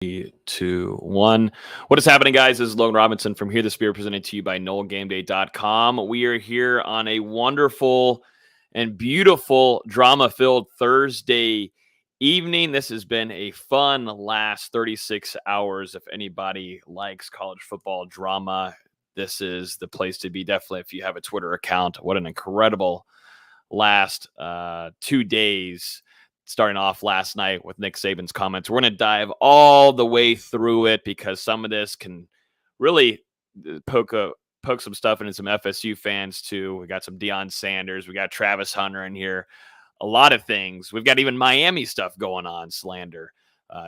3, 2, 1. What is happening, guys? This is Logan Robinson from Here the Spear, presented to you by NoleGameDay.com. We are here on a wonderful and beautiful drama-filled Thursday evening. This has been a fun last 36 hours. If anybody likes college football drama, this is the place to be. Definitely, if you have a Twitter account. What an incredible last 2 days. Starting off last night with Nick Saban's comments. We're going to dive all the way through it because some of this can really poke some stuff into some FSU fans too. We got some Deion Sanders. We got Travis Hunter in here. A lot of things. We've got even Miami stuff going on, slander.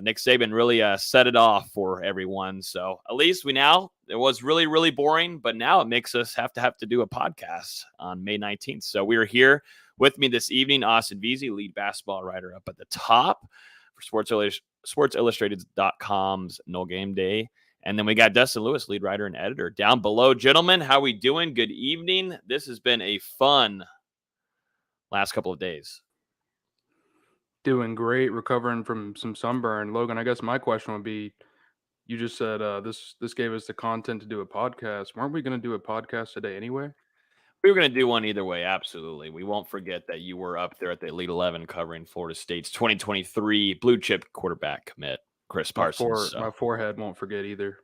Nick Saban really set it off for everyone. So at least it was really, really boring, but now it makes us have to do a podcast on May 19th. So we are here. With me this evening, Austin Veazey, lead basketball writer up at the top for SportsIllustrated.com's No Game Day. And then we got Dustin Lewis, lead writer and editor, down below. Gentlemen, how we doing? Good evening. This has been a fun last couple of days. Doing great, recovering from some sunburn. Logan, I guess my question would be, you just said this gave us the content to do a podcast. Weren't we going to do a podcast today anyway? We were going to do one either way, absolutely. We won't forget that you were up there at the Elite 11 covering Florida State's 2023 blue chip quarterback commit, Chris Parson. My forehead won't forget either.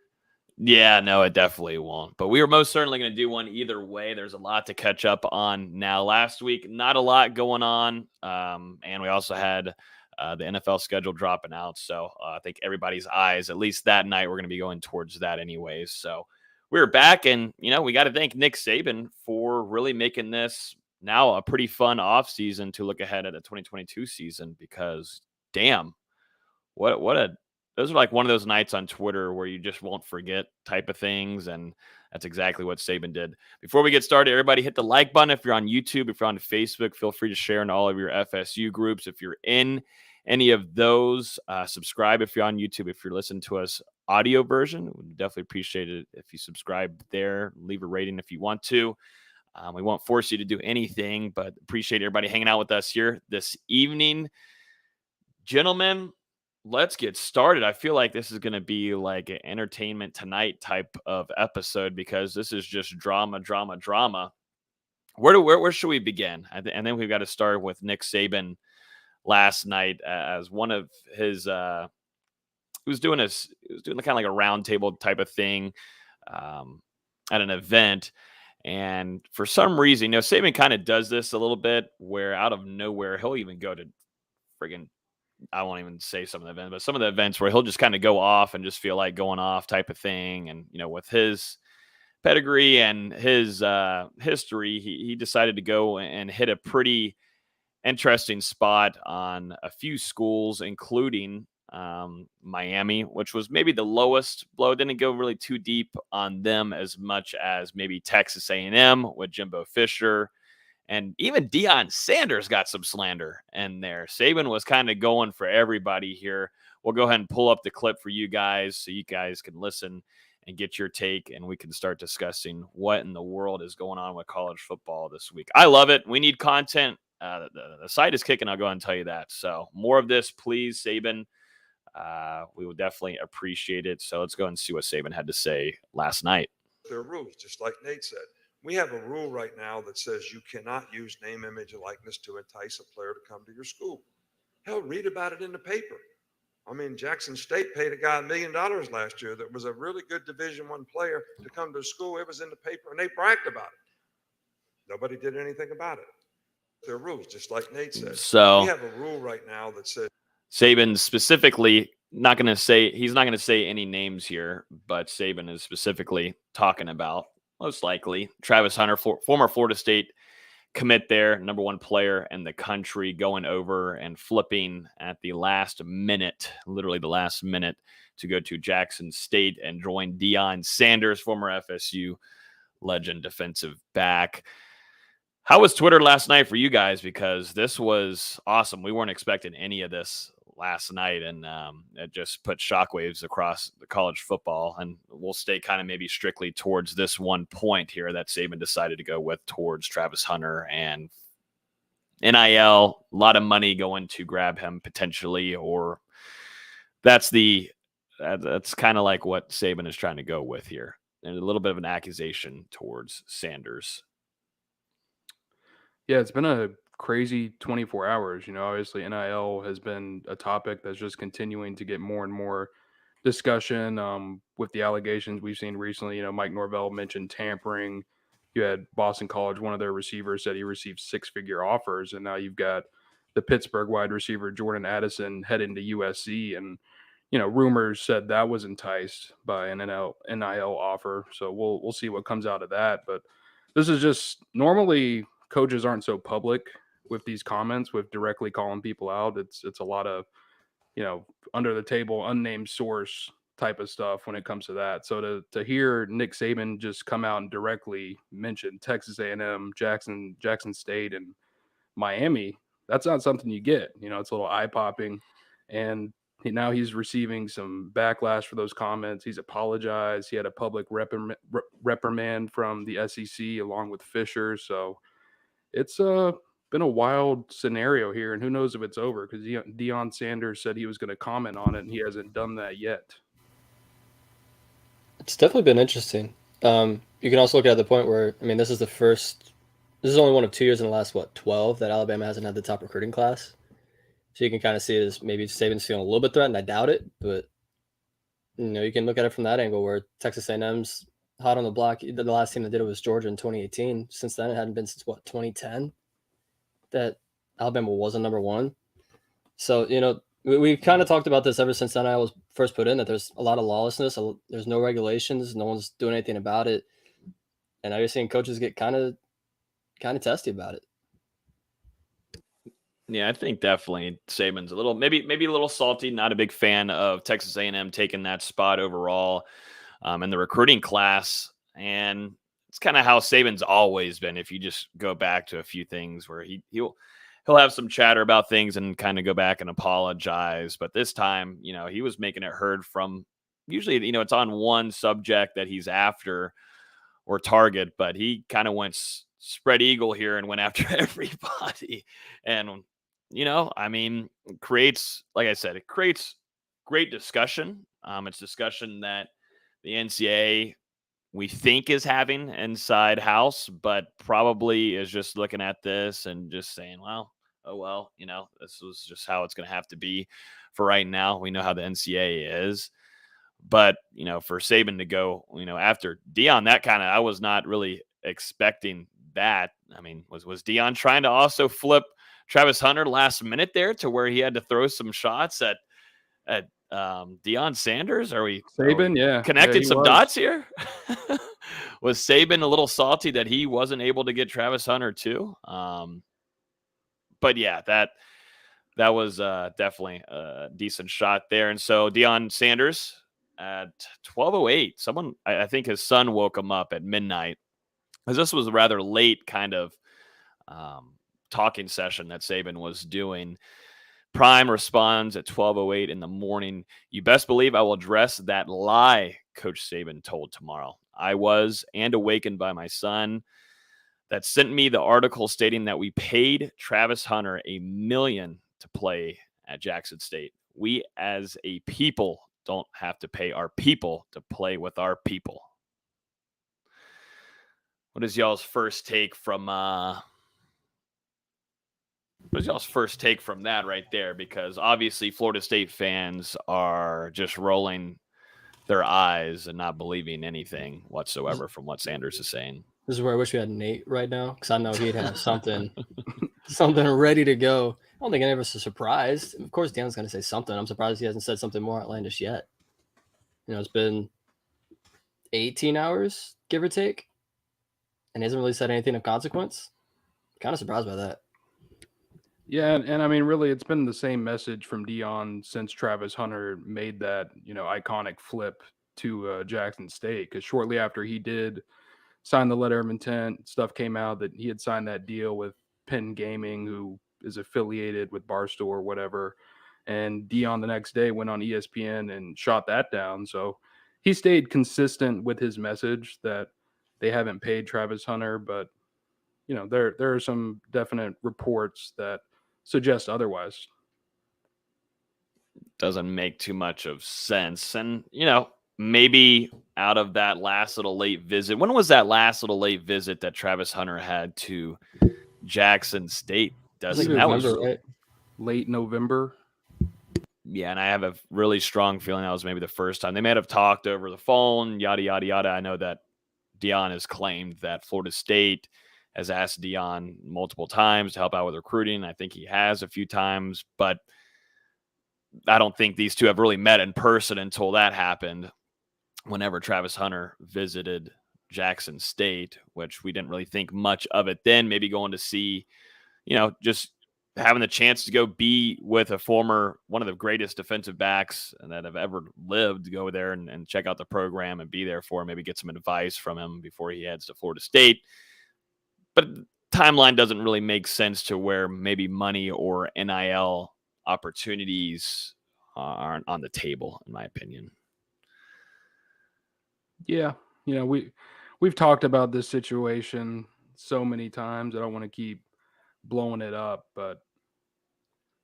Yeah, no, it definitely won't. But we were most certainly going to do one either way. There's a lot to catch up on now. Last week, not a lot going on. And we also had the NFL schedule dropping out. So I think everybody's eyes, at least that night, we're going to be going towards that anyways. So we're back, and, we got to thank Nick Saban for really making this now a pretty fun offseason to look ahead at the 2022 season because, damn, those are like one of those nights on Twitter where you just won't forget type of things, and that's exactly what Saban did. Before we get started, everybody hit the like button. If you're on YouTube, if you're on Facebook, feel free to share in all of your FSU groups. If you're in any of those, subscribe if you're on YouTube. If you're listening to us audio version, we definitely appreciate it if you subscribe there. Leave a rating if you want to. We won't force you to do anything, but appreciate everybody hanging out with us here this evening. Gentlemen, let's get started. I feel like this is going to be like an entertainment tonight type of episode because this is just drama. Where should we begin? And then we've got to start with Nick Saban last night as one of his he was doing kind of like a round table type of thing at an event. And for some reason, Saban kind of does this a little bit where out of nowhere, he'll even go to friggin', I won't even say some of the events, but some of the events where he'll just kind of go off and just feel like going off type of thing. And, with his pedigree and his history, he decided to go and hit a pretty interesting spot on a few schools, including Miami, which was maybe the lowest blow. Didn't go really too deep on them as much as maybe Texas A&M with Jimbo Fisher. And even Deion Sanders got some slander in there. Saban was kind of going for everybody here. We'll go ahead and pull up the clip for you guys so you guys can listen and get your take, and we can start discussing what in the world is going on with college football this week. I love it. We need content. The site is kicking. I'll go ahead and tell you that. So more of this, please, Saban. We will definitely appreciate it. So let's go and see what Saban had to say last night. There are rules, just like Nate said. We have a rule right now that says you cannot use name, image, and likeness to entice a player to come to your school. Hell, read about it in the paper. I mean, Jackson State paid a guy $1 million last year that was a really good Division I player to come to school. It was in the paper, and they bragged about it. Nobody did anything about it. There are rules, just like Nate said. So we have a rule right now that says Saban specifically he's not going to say any names here, but Saban is specifically talking about most likely Travis Hunter, former Florida State commit there, number one player in the country, going over and flipping at the last minute, literally the last minute, to go to Jackson State and join Deion Sanders, former FSU legend defensive back. How was Twitter last night for you guys? Because this was awesome. We weren't expecting any of this last night, and it just put shockwaves across the college football. And we'll stay kind of maybe strictly towards this one point here that Saban decided to go with towards Travis Hunter and NIL, a lot of money going to grab him potentially, or that's the that's kind of like what Saban is trying to go with here, and a little bit of an accusation towards Sanders. Yeah, it's been a crazy 24 hours. Obviously NIL has been a topic that's just continuing to get more and more discussion with the allegations we've seen recently. Mike Norvell mentioned tampering. You had Boston College, one of their receivers said he received 6-figure offers, and now you've got the Pittsburgh wide receiver Jordan Addison heading to USC, and rumors said that was enticed by an NIL offer. So we'll see what comes out of that. But this is just normally coaches aren't so public with these comments, with directly calling people out. It's a lot of under the table, unnamed source type of stuff when it comes to that. So to hear Nick Saban just come out and directly mention Texas A&M, Jackson State, and Miami, that's not something you get. It's a little eye popping, and now he's receiving some backlash for those comments. He's apologized. He had a public reprimand from the SEC along with Fisher. So it's been a wild scenario here, and who knows if it's over, because Deion Sanders said he was going to comment on it, and he hasn't done that yet. It's definitely been interesting. You can also look at the point where, this is only one of 2 years in the last, 12 that Alabama hasn't had the top recruiting class. So you can kind of see it as maybe Saban's feeling a little bit threatened. I doubt it, but you can look at it from that angle where Texas A&M's hot on the block. The last team that did it was Georgia in 2018. Since then, it hadn't been since 2010 that Alabama wasn't number one. So, we've kind of talked about this ever since NIL was first put in, that there's a lot of lawlessness. There's no regulations. No one's doing anything about it. And now you're seeing coaches get kind of testy about it. Yeah, I think definitely Saban's maybe a little salty. Not a big fan of Texas A&M taking that spot overall in the recruiting class, and it's kind of how Saban's always been. If you just go back to a few things where he'll have some chatter about things and kind of go back and apologize, but this time, he was making it heard from usually, it's on one subject that he's after or target, but he kind of went spread eagle here and went after everybody, and creates, like I said, it creates great discussion. It's discussion that the NCAA, we think, is having inside house, but probably is just looking at this and just saying, well, this was just how it's going to have to be for right now. We know how the NCAA is. But, for Saban to go, after Deion, I was not really expecting that. Was Deion trying to also flip Travis Hunter last minute there to where he had to throw some shots at Deion Sanders? Are we connected some dots here? Was Saban a little salty that he wasn't able to get Travis Hunter too? But yeah, that was definitely a decent shot there. And so Deion Sanders at 12:08, I think his son woke him up at midnight, because this was a rather late kind of talking session that Saban was doing. Prime responds at 12:08 in the morning. "You best believe I will address that lie Coach Saban told tomorrow. I was and awakened by my son that sent me the article stating that we paid Travis Hunter $1 million to play at Jackson State. We as a people don't have to pay our people to play with our people." What is y'all's first take from that right there? Because obviously Florida State fans are just rolling their eyes and not believing anything whatsoever from what Sanders is saying. This is where I wish we had Nate right now, because I know he'd have something ready to go. I don't think any of us are surprised. Of course, Dan's going to say something. I'm surprised he hasn't said something more outlandish yet. It's been 18 hours, give or take, and he hasn't really said anything of consequence. Kind of surprised by that. Yeah, and really, it's been the same message from Deion since Travis Hunter made that, iconic flip to Jackson State, because shortly after he did sign the letter of intent, stuff came out that he had signed that deal with Penn Gaming, who is affiliated with Barstool or whatever. And Deion the next day went on ESPN and shot that down. So he stayed consistent with his message that they haven't paid Travis Hunter, but there are some definite reports that suggest otherwise. doesn't make too much of sense. And, maybe out of that last little late visit, when was that last little late visit that Travis Hunter had to Jackson State? Dustin, that was right? Late November. Yeah, and I have a really strong feeling that was maybe the first time. They may have talked over the phone, yada, yada, yada. I know that Deion has claimed that Florida State has asked Deion multiple times to help out with recruiting. I think he has a few times, but I don't think these two have really met in person until that happened whenever Travis Hunter visited Jackson State, which we didn't really think much of it then, maybe going to see, just having the chance to go be with one of the greatest defensive backs that have ever lived, to go there and check out the program and be there for him, maybe get some advice from him before he heads to Florida State. But timeline doesn't really make sense to where maybe money or NIL opportunities aren't on the table, in my opinion. Yeah, we've talked about this situation so many times. I don't want to keep blowing it up, but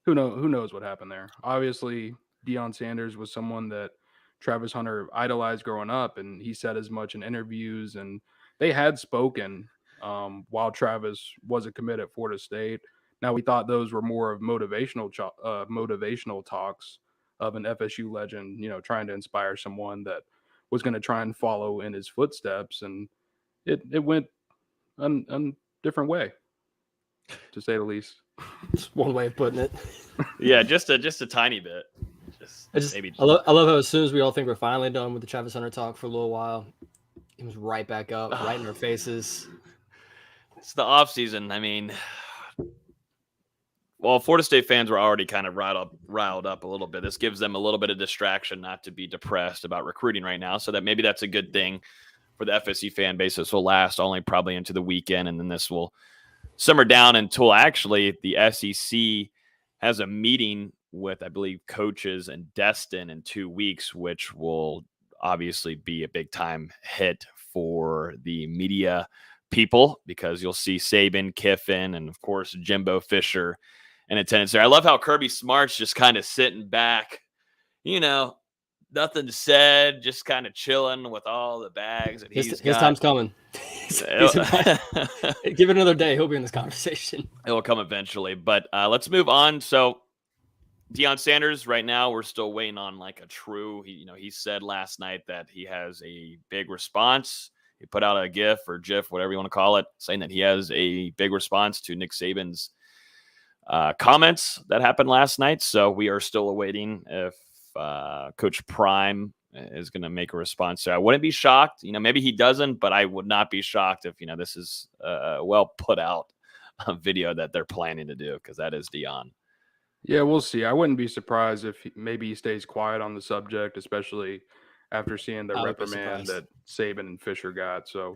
who knows what happened there. Obviously, Deion Sanders was someone that Travis Hunter idolized growing up, and he said as much in interviews, and they had spoken while Travis was a commit at Florida State. Now, we thought those were more of motivational talks of an FSU legend, trying to inspire someone that was going to try and follow in his footsteps, and it went a different way, to say the least. It's one way of putting it. Yeah, just a tiny bit. I love how as soon as we all think we're finally done with the Travis Hunter talk for a little while, it was right back up, right in our faces. It's the off season. I mean, well, Florida State fans were already kind of riled up a little bit. This gives them a little bit of distraction not to be depressed about recruiting right now, so that maybe that's a good thing for the FSU fan base. This will last only probably into the weekend, and then this will simmer down until actually the SEC has a meeting with, I believe, coaches and Destin in 2 weeks, which will obviously be a big time hit for the media people, because you'll see Saban, Kiffin, and of course Jimbo Fisher in attendance there. I love how Kirby Smart's just kind of sitting back, nothing said, just kind of chilling with all the bags that his time's coming. Give it another day, he'll be in this conversation. It will come eventually, but let's move on. So Deion Sanders, right now, we're still waiting on like a true. He said last night that he has a big response. He put out a GIF or GIF, whatever you want to call it, saying that he has a big response to Nick Saban's comments that happened last night. So we are still awaiting if Coach Prime is going to make a response. So I wouldn't be shocked. Maybe he doesn't, but I would not be shocked if, this is a well put out video that they're planning to do, because that is Deion. Yeah, we'll see. I wouldn't be surprised if maybe he stays quiet on the subject, especially after seeing the reprimand that Saban and Fisher got. So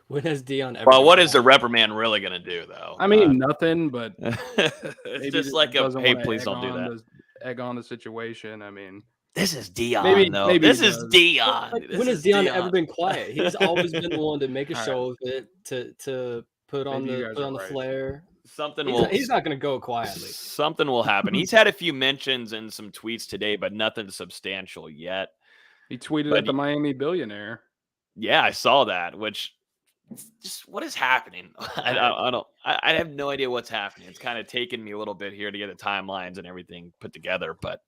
when has Deion ever? Well, what is the reprimand really going to do, though? I mean, nothing, but it's just like hey, please don't do that. Egg on the situation. I mean, this is Deion, though. This is Deion. When has Deion ever been quiet? He's always been the one to make a show of it, to put on the flair. He's not going to go quietly. Something will happen. He's had a few mentions and some tweets today, but nothing substantial yet. He tweeted at the Miami billionaire. Yeah, I saw that. Which, just what is happening? I have no idea what's happening. It's kind of taken me a little bit here to get the timelines and everything put together. But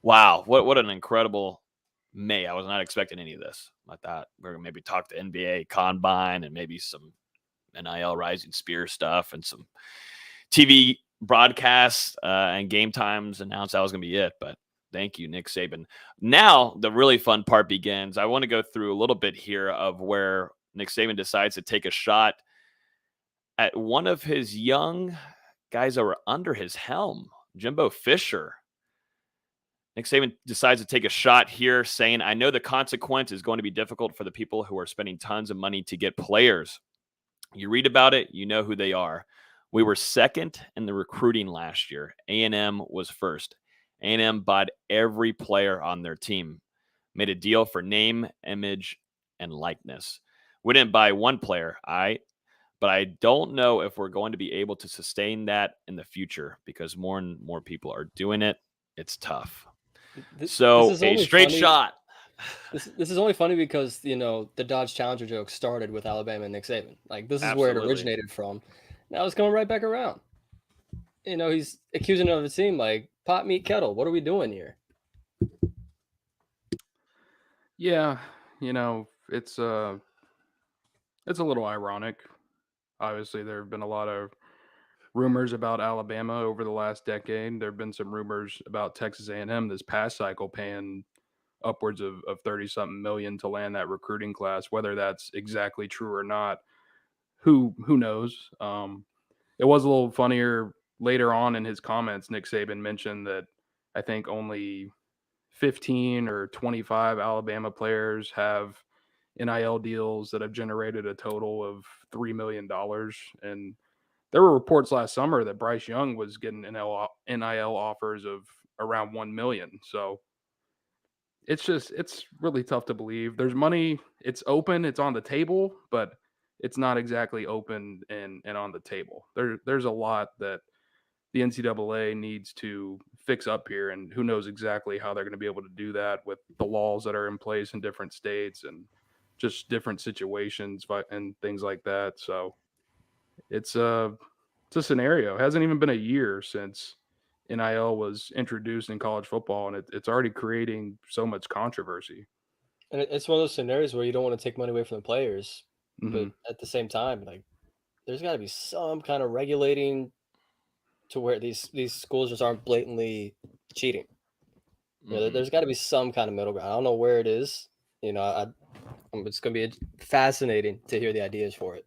wow, what an incredible May! I was not expecting any of this. I thought we were gonna maybe talk to NBA Combine and maybe some NIL Rising Spear stuff and some TV broadcasts and game times announced. That was going to be it, but thank you, Nick Saban. Now the really fun part begins. I want to go through a little bit here of where Nick Saban decides to take a shot at one of his young guys that were under his helm, Jimbo Fisher. Nick Saban decides to take a shot here, saying, I know the consequence is going to be difficult for the people who are spending tons of money to get players. You read about it, you know who they are. We were second in the recruiting last year. A&M was first. A&M bought every player on their team, made a deal for name, image, and likeness. We didn't buy one player, but I don't know if we're going to be able to sustain that in the future, because more and more people are doing it. it's tough. This So is a only straight funny. shot. This is only funny because the Dodge Challenger joke started with Alabama and Nick Saban. Like this is where it Absolutely. originated from. Now it's coming right back around. He's accusing another team like pot meat kettle. What are we doing here? Yeah, it's a little ironic. Obviously, there have been a lot of rumors about Alabama over the last decade. There have been some rumors about Texas A&M this past cycle paying upwards of 30-something million to land that recruiting class. Whether that's exactly true or not, who knows? It was a little funnier later on in his comments. Nick Saban mentioned that I think only 15 or 25 Alabama players have NIL deals that have generated a total of $3 million. And there were reports last summer that Bryce Young was getting NIL offers of around 1 million. So it's really tough to believe. There's money, it's open, it's on the table, but it's not exactly open and on the table. There's a lot that the NCAA needs to fix up here, and who knows exactly how they're going to be able to do that with the laws that are in place in different states and just different situations and things like that. So it's a scenario. It hasn't even been a year since NIL was introduced in college football, and it's already creating so much controversy. And it's one of those scenarios where you don't want to take money away from the players, Mm-hmm. but at the same time, like there's got to be some kind of regulating to where these schools just aren't blatantly cheating. There's got to be some kind of middle ground. I don't know where it is. It's going to be fascinating to hear the ideas for it.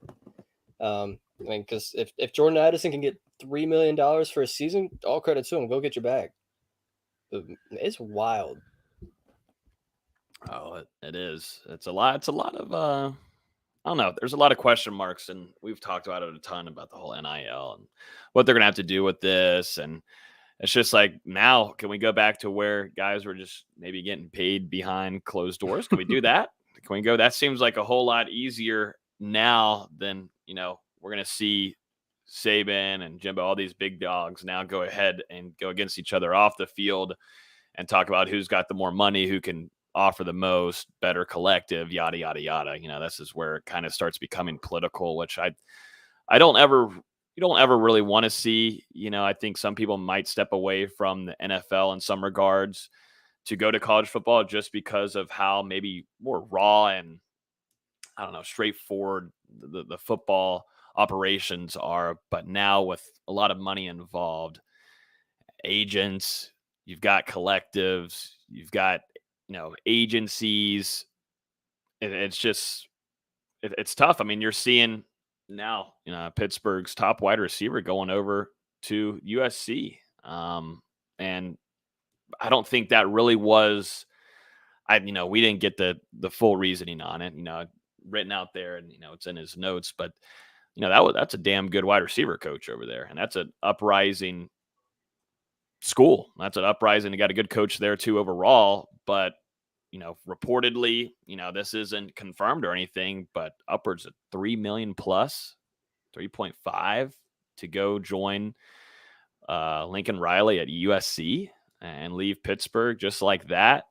Because if Jordan Addison can get $3 million for a season, all credit to him. Go get your bag. It's wild. Oh, it is. It's a lot. It's a lot of I don't know. There's a lot of question marks, and we've talked about it a ton about the whole NIL and what they're gonna have to do with this. And it's just like, now, can we go back to where guys were just maybe getting paid behind closed doors? Can we do that? Can we go? That seems like a whole lot easier now than we're gonna see Saban and Jimbo, all these big dogs, now go ahead and go against each other off the field and talk about who's got the more money, who can offer the most, better collective, yada, yada, yada. This is where it kind of starts becoming political, which you don't ever really want to see. I think some people might step away from the NFL in some regards to go to college football just because of how maybe more raw and, I don't know, straightforward the football operations are. But now with a lot of money involved, agents, you've got collectives, you've got agencies. It's just it's tough. I mean, you're seeing now Pittsburgh's top wide receiver going over to USC, and I don't think that really was. We didn't get the full reasoning on it. Written out there, and it's in his notes, but that's a damn good wide receiver coach over there, and that's an uprising school. That's an uprising. You got a good coach there too overall, but reportedly, this isn't confirmed or anything, but upwards of 3 million plus, 3.5 to go join Lincoln Riley at USC and leave Pittsburgh just like that.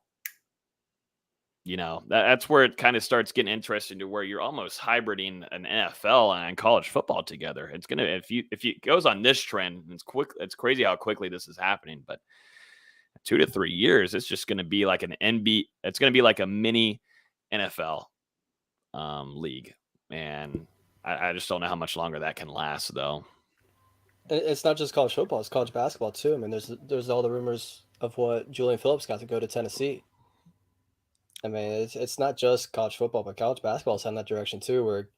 That's where it kind of starts getting interesting, to where you're almost hybriding an NFL and college football together. It's gonna, if it goes on this trend, it's crazy how quickly this is happening. But 2 to 3 years, it's just going to be like an NBA. It's going to be like a mini NFL league, and I just don't know how much longer that can last, though. It's not just college football; it's college basketball too. I mean, there's all the rumors of what Julian Phillips got to go to Tennessee. I mean, it's not just college football, but college basketball is in that direction too, where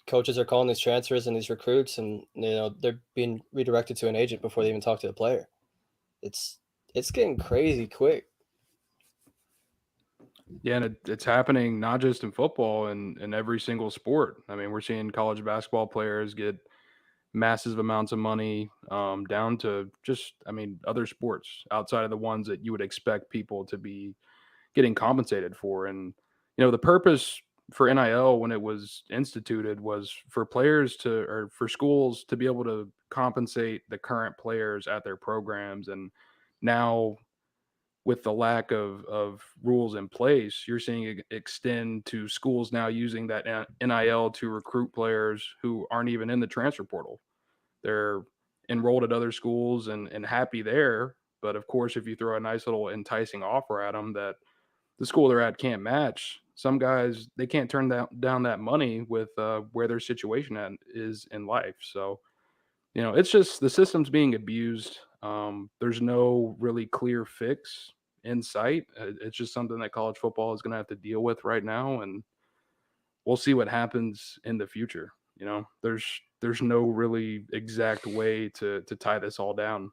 coaches are calling these transfers and these recruits, and they're being redirected to an agent before they even talk to the player. It's getting crazy quick. Yeah, and it's happening not just in football and in every single sport. I mean, we're seeing college basketball players get massive amounts of money, down to just, other sports outside of the ones that you would expect people to be getting compensated for. And, the purpose for NIL when it was instituted was for players to, or for schools to be able to compensate the current players at their programs. And now with the lack of rules in place, you're seeing it extend to schools now using that NIL to recruit players who aren't even in the transfer portal. They're enrolled at other schools and happy there. But of course, if you throw a nice little enticing offer at them that the school they're at can't match, some guys, they can't turn down that money with where their situation is in life. So, it's just the system's being abused. There's no really clear fix in sight. It's just something that college football is going to have to deal with right now, and we'll see what happens in the future. There's no really exact way to tie this all down.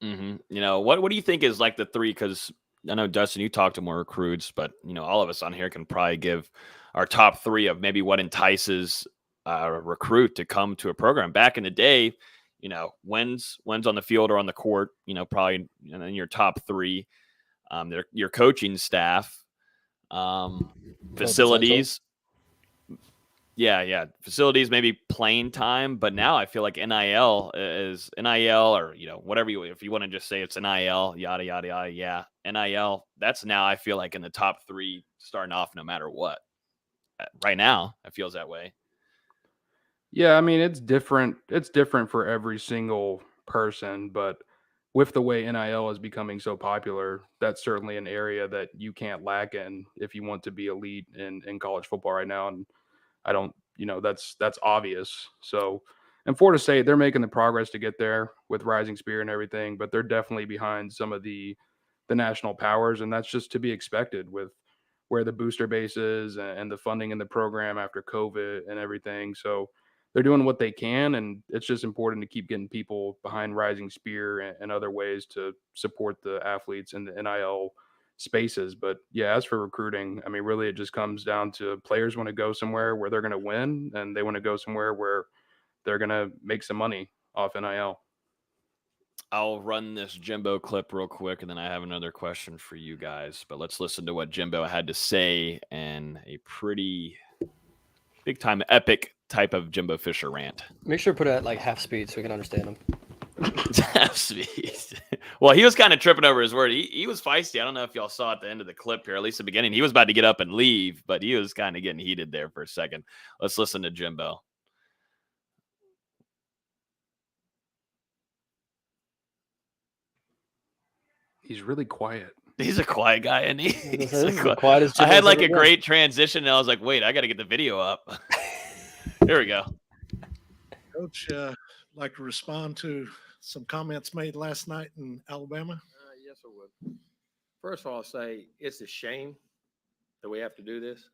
What do you think is like the three? Because I know, Dustin, you talk to more recruits, but all of us on here can probably give our top three of maybe what entices a recruit to come to a program. Back in the day, wins on the field or on the court, probably in your top three. Your coaching staff, facilities. Yeah. Facilities, maybe playing time. But now I feel like NIL is NIL, or, whatever if you want to just say it's NIL, yada, yada, yada. Yeah. NIL, that's now I feel like in the top three starting off no matter what. Right now, it feels that way. Yeah. I mean, it's different. It's different for every single person, but with the way NIL is becoming so popular, that's certainly an area that you can't lack in if you want to be elite in college football right now. And I don't, that's obvious. So, and Florida State, they're making the progress to get there with Rising Spear and everything, but they're definitely behind some of the national powers, and that's just to be expected with where the booster base is and the funding in the program after COVID and everything. So they're doing what they can, and it's just important to keep getting people behind Rising Spear and other ways to support the athletes in the NIL spaces. But yeah, as for recruiting, I mean, really it just comes down to players want to go somewhere where they're going to win, and they want to go somewhere where they're going to make some money off NIL. I'll run this Jimbo clip real quick, and then I have another question for you guys. But let's listen to what Jimbo had to say in a pretty big-time epic type of Jimbo Fisher rant. Make sure to put it at like half speed so we can understand him. Half speed. Well, he was kind of tripping over his word. He was feisty. I don't know if y'all saw at the end of the clip here, at least the beginning. He was about to get up and leave, but he was kind of getting heated there for a second. Let's listen to Jimbo. He's really quiet. He's a quiet guy, and he's quiet as I had like a great transition, and I was like, wait, I got to get the video up. There we go. Coach, like to respond to some comments made last night in Alabama? Yes, I would. First of all, I'll say it's a shame that we have to do this.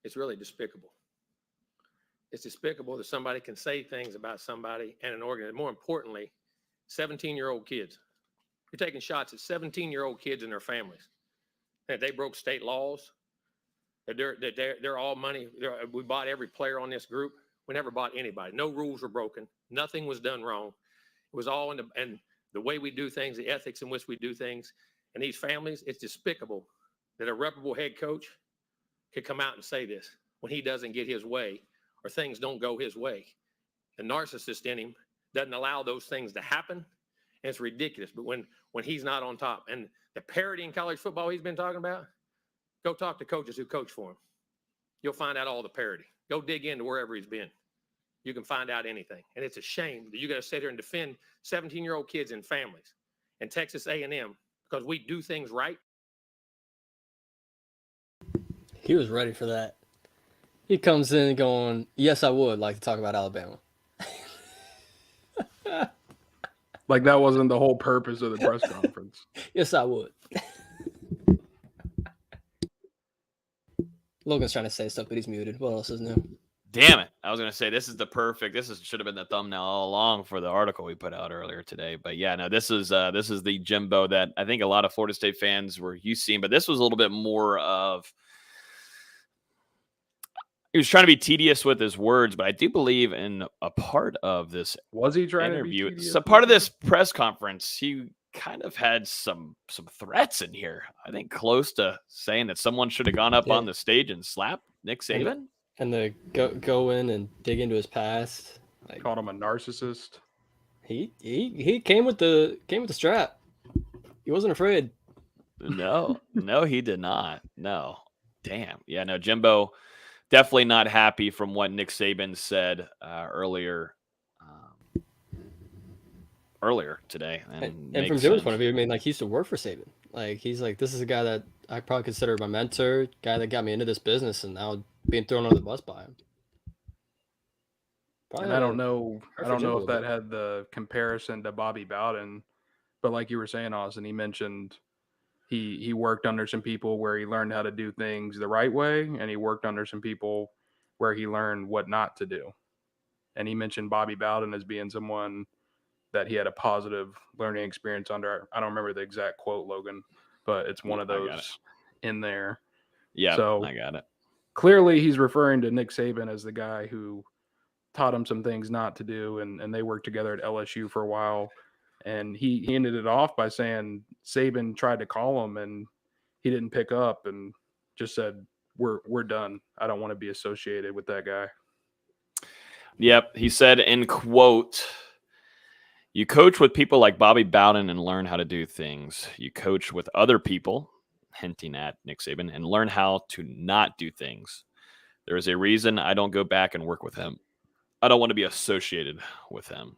It's really despicable. It's despicable that somebody can say things about somebody and an organization. More importantly, 17-year-old kids. You're taking shots at 17-year-old kids and their families. And they broke state laws. They're all money. We bought every player on this group. We never bought anybody. No rules were broken. Nothing was done wrong. It was all in the way we do things, the ethics in which we do things. And these families, it's despicable that a reputable head coach could come out and say this when he doesn't get his way or things don't go his way. The narcissist in him doesn't allow those things to happen. And it's ridiculous. But when he's not on top, and the parity in college football he's been talking about, go talk to coaches who coach for him. You'll find out all the parity. Go dig into wherever he's been. You can find out anything. And it's a shame that you got to sit here and defend 17-year-old kids and families and Texas A&M because we do things right. He was ready for that. He comes in going, yes, I would like to talk about Alabama. Like that wasn't the whole purpose of the press conference. Yes, I would. Logan's trying to say stuff, but he's muted. What else is new? Damn it. I was going to say this should have been the thumbnail all along for the article we put out earlier today. But yeah, no, this is the Jimbo that I think a lot of Florida State fans were used to seeing, but this was a little bit more of, he was trying to be tedious with his words, but I do believe in a part of this was he trying interview. to be tedious? So part of this press conference, he kind of had some threats in here. I think close to saying that someone should have gone up on the stage and slapped Nick Saban. And the go in and dig into his past. Like, Called him a narcissist. He came with the strap. He wasn't afraid. No, he did not. No. Damn. Yeah, no, Jimbo definitely not happy from what Nick Saban said earlier today. And from Jimbo's point of view, I mean, like, he used to work for Saban. Like, he's like, this is a guy that I probably consider my mentor, guy that got me into this business, and now being thrown under the bus by him. Probably and I don't know if that had the comparison to Bobby Bowden, but like you were saying, Austin, he mentioned he worked under some people where he learned how to do things the right way, and he worked under some people where he learned what not to do. And he mentioned Bobby Bowden as being someone that he had a positive learning experience under. I don't remember the exact quote, Logan, but it's one of those in there. Yeah, so I got it. Clearly, he's referring to Nick Saban as the guy who taught him some things not to do, and they worked together at LSU for a while. And he ended it off by saying Saban tried to call him, and he didn't pick up, and just said, "We're done. I don't want to be associated with that guy." Yep, he said in quote, "You coach with people like Bobby Bowden and learn how to do things. You coach with other people," hinting at Nick Saban, "and learn how to not do things. There is a reason I don't go back and work with him. I don't want to be associated with him."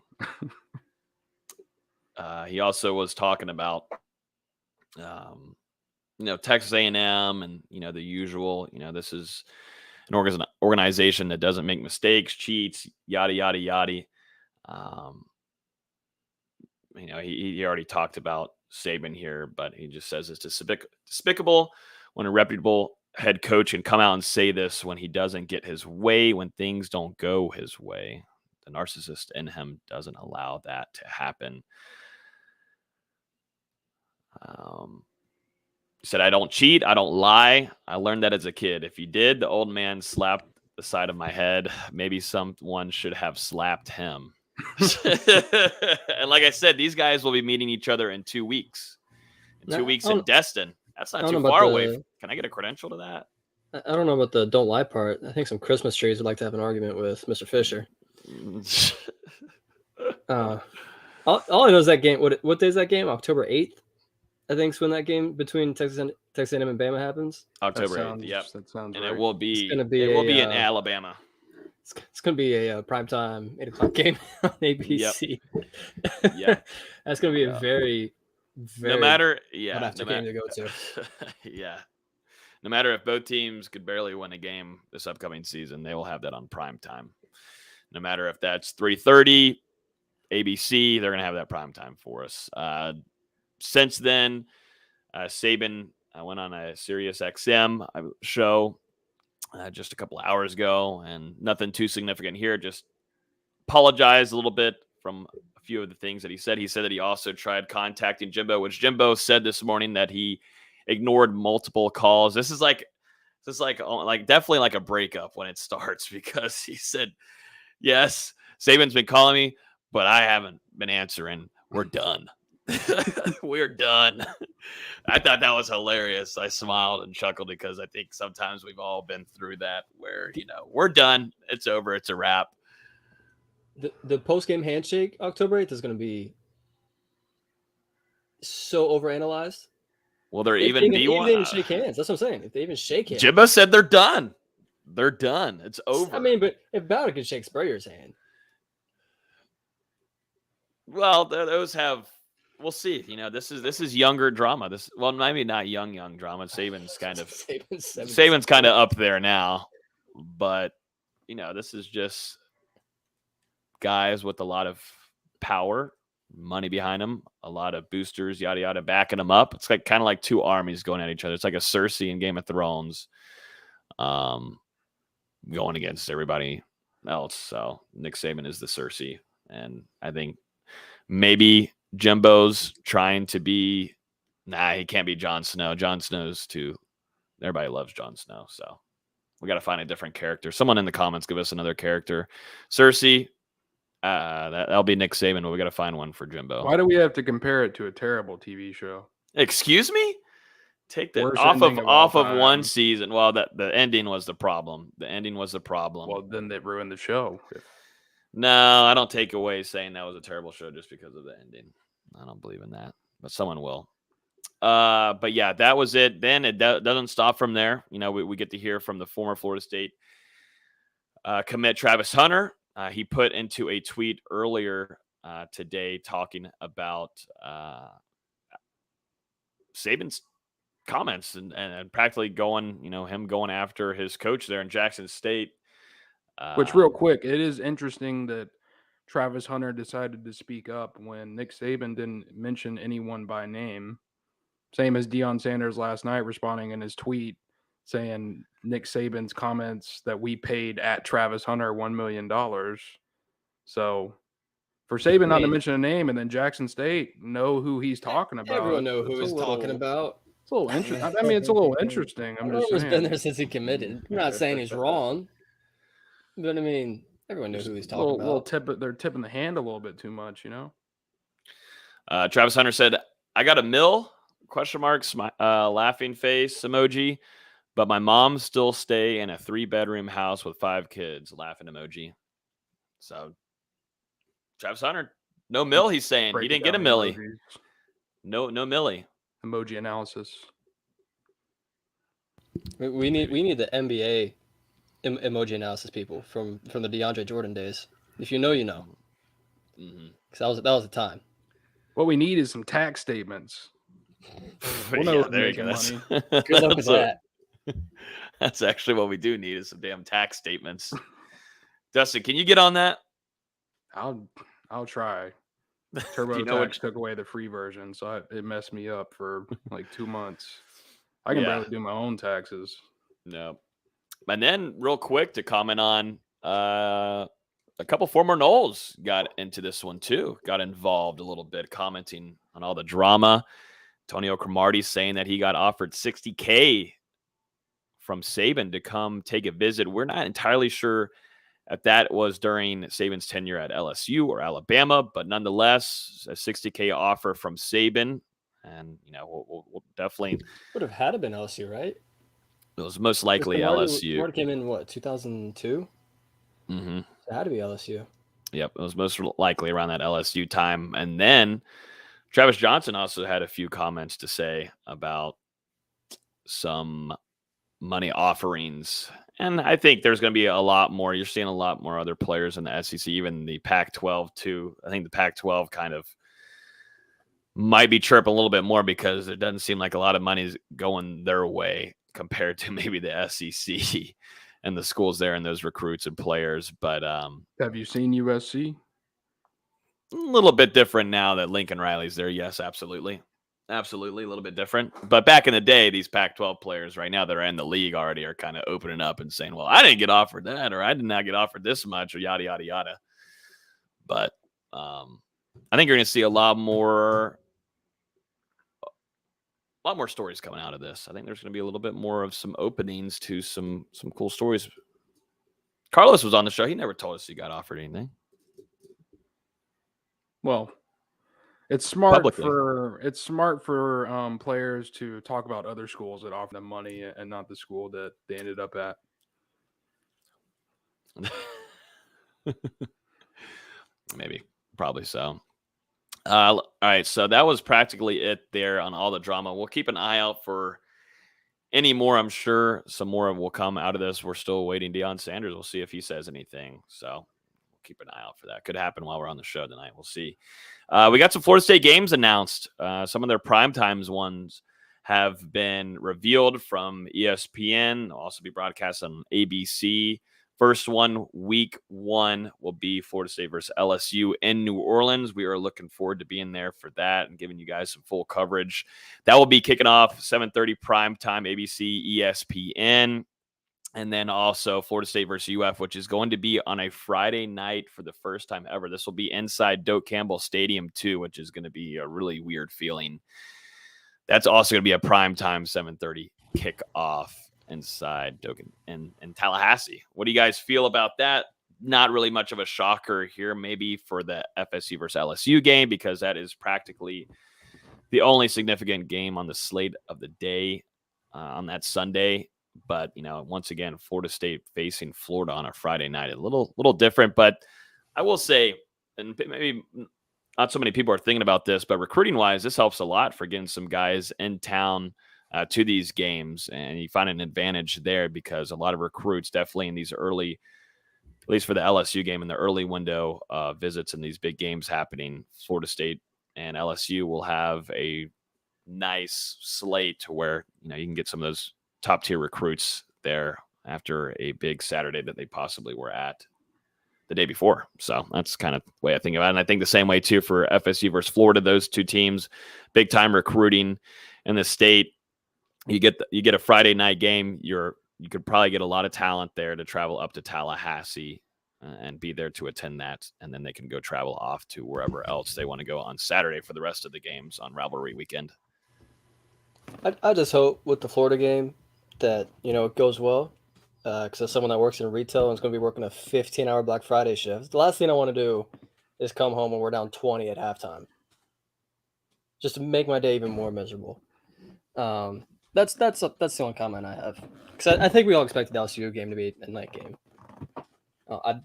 He also was talking about, Texas A&M and, the usual, this is an organization that doesn't make mistakes, cheats, yada, yada, yada. He already talked about Saban here, but he just says it's despicable when a reputable head coach can come out and say this when he doesn't get his way, when things don't go his way. The narcissist in him doesn't allow that to happen. He said, "I don't cheat. I don't lie. I learned that as a kid. If he did, the old man slapped the side of my head. Maybe someone should have slapped him." And like I said, these guys will be meeting each other in 2 weeks. In 2 weeks in Destin. That's not too far away. Can I get a credential to that? I don't know about the don't lie part. I think some Christmas trees would like to have an argument with Mr. Fisher. All I know is that game. What day is that game? October 8th, I think, is when that game between Texas A&M and Bama happens. October 8th. Yep. That sounds and right. It will be in Alabama. It's going to be a primetime 8:00 game on ABC. Yeah. That's going to be a very, very game to go to. Yeah. No matter if both teams could barely win a game this upcoming season, they will have that on primetime. No matter if that's 3:30 ABC, they're going to have that primetime for us. Since then, Saban went on a Sirius XM show just a couple of hours ago, and nothing too significant here. Just apologized a little bit from a few of the things that he said. He said that he also tried contacting Jimbo, which Jimbo said this morning that he ignored multiple calls. This is definitely like a breakup when it starts, because he said, "Yes, Saban's been calling me, but I haven't been answering. We're done." We're done. I thought that was hilarious. I smiled and chuckled because I think sometimes we've all been through that where, we're done. It's over. It's a wrap. The post-game handshake October 8th is going to be so overanalyzed. Will there even be one? They even shake hands. That's what I'm saying. If they even shake hands. Jimbo said they're done. They're done. It's over. I mean, but if Bowden can shake Spurrier's hand. Well, those have... We'll see. This is younger drama. Maybe not young drama. Saban's kind of up there now, but this is just guys with a lot of power, money behind them, a lot of boosters, yada yada, backing them up. It's kind of like two armies going at each other. It's like a Cersei in Game of Thrones, going against everybody else. So Nick Saban is the Cersei, and I think maybe Jimbo's trying to be, he can't be Jon Snow. Jon Snow's too, everybody loves Jon Snow. So we got to find a different character. Someone in the comments, give us another character. Cersei, That'll be Nick Saban, but we got to find one for Jimbo. Why do we have to compare it to a terrible TV show? Excuse me? Take that Worst off ending of all of one time. season. Well, the ending was the problem. The ending was the problem. Well, then they ruined the show. No, I don't take away saying that was a terrible show just because of the ending. I don't believe in that, but someone will. But yeah, that was it. Then it doesn't stop from there. You know, we get to hear from the former Florida State commit Travis Hunter. He put into a tweet earlier today talking about Saban's comments and practically going, him going after his coach there in Jackson State. Which, real quick, it is interesting that Travis Hunter decided to speak up when Nick Saban didn't mention anyone by name. Same as Deion Sanders last night responding in his tweet saying Nick Saban's comments that we paid at Travis Hunter $1 million. So for Saban not to mention a name and then Jackson State know who he's talking about. Everyone know who he's talking about. It's a little interesting. I mean, it's a little interesting. I'm just saying. He's been there since he committed. I'm not saying he's wrong, but I mean, everyone knows who he's talking about. They're tipping the hand a little bit too much, Travis Hunter said, "I got a mill?" ? Laughing face emoji. But my mom still stay in a 3-bedroom house with 5 kids. Laughing emoji. So Travis Hunter, no mill. He's saying he didn't get a millie. No millie. Emoji analysis. We need the NBA emoji analysis people from the DeAndre Jordan days. If you know, you know. Because that was the time. What we need is some tax statements. We'll know there you go. Good luck with that. That's actually what we do need is some damn tax statements. Dustin, can you get on that? I'll try. TurboTax took away the free version, so it messed me up for like 2 months. I can barely do my own taxes. No. And then real quick to comment on a couple former Noles got into this one too, got involved a little bit, commenting on all the drama. Antonio Cromartie saying that he got offered $60K from Saban to come take a visit. We're not entirely sure if that was during Saban's tenure at LSU or Alabama, but nonetheless, a $60K offer from Saban. And, we'll definitely... Would have had to been LSU, right? It was most likely LSU. Cromartie came in, 2002? Mm-hmm. It had to be LSU. Yep, it was most likely around that LSU time. And then Travis Johnson also had a few comments to say about some money offerings. And I think there's going to be a lot more. You're seeing a lot more other players in the SEC, even the Pac-12 too. I think the Pac-12 kind of might be chirping a little bit more because it doesn't seem like a lot of money is going their way compared to maybe the SEC and the schools there and those recruits and players. But have you seen USC? A little bit different now that Lincoln Riley's there. Yes, absolutely. Absolutely. A little bit different. But back in the day, these Pac-12 players right now that are in the league already are kind of opening up and saying, well, I didn't get offered that, or I did not get offered this much, or yada, yada, yada. But I think you're going to see a lot more stories coming out of this. I think there's going to be a little bit more of some openings to some cool stories. Carlos was on the show. He never told us he got offered anything. Well, it's smart Publicly. for players to talk about other schools that offer them money and not the school that they ended up at. Maybe, probably so. All right, so that was practically it there on all the drama. We'll keep an eye out for any more. I'm sure some more will come out of this. We're still awaiting Deion Sanders. We'll see if he says anything. So we'll keep an eye out for that. Could happen while we're on the show tonight. We'll see. We got some Florida State games announced. Some of their primetimes ones have been revealed from ESPN. They'll also be broadcast on ABC. First one, week 1, will be Florida State versus LSU in New Orleans. We are looking forward to being there for that and giving you guys some full coverage. That will be kicking off 7:30 primetime, ABC, ESPN. And then also Florida State versus UF, which is going to be on a Friday night for the first time ever. This will be inside Doak Campbell Stadium too, which is going to be a really weird feeling. That's also going to be a primetime 7:30 kickoff inside Doak in Tallahassee. What do you guys feel about that? not really much of a shocker here, maybe for the FSU versus LSU game, because that is practically the only significant game on the slate of the day on that Sunday. But, once again, Florida State facing Florida on a Friday night, a little different. But I will say, and maybe not so many people are thinking about this, but recruiting-wise, this helps a lot for getting some guys in town to these games. And you find an advantage there because a lot of recruits definitely in these early, at least for the LSU game, in the early window visits and these big games happening, Florida State and LSU will have a nice slate to where, you can get some of those top tier recruits there after a big Saturday that they possibly were at the day before. So that's kind of the way I think about it. And I think the same way too for FSU versus Florida, those two teams, big time recruiting in the state. You get a Friday night game. You could probably get a lot of talent there to travel up to Tallahassee and be there to attend that. And then they can go travel off to wherever else they want to go on Saturday for the rest of the games on rivalry weekend. I just hope with the Florida game that, it goes well. Because as someone that works in retail and is going to be working a 15-hour Black Friday shift, the last thing I want to do is come home when we're down 20 at halftime. Just to make my day even more miserable. That's the only comment I have. Because I think we all expected the LSU game to be a night game.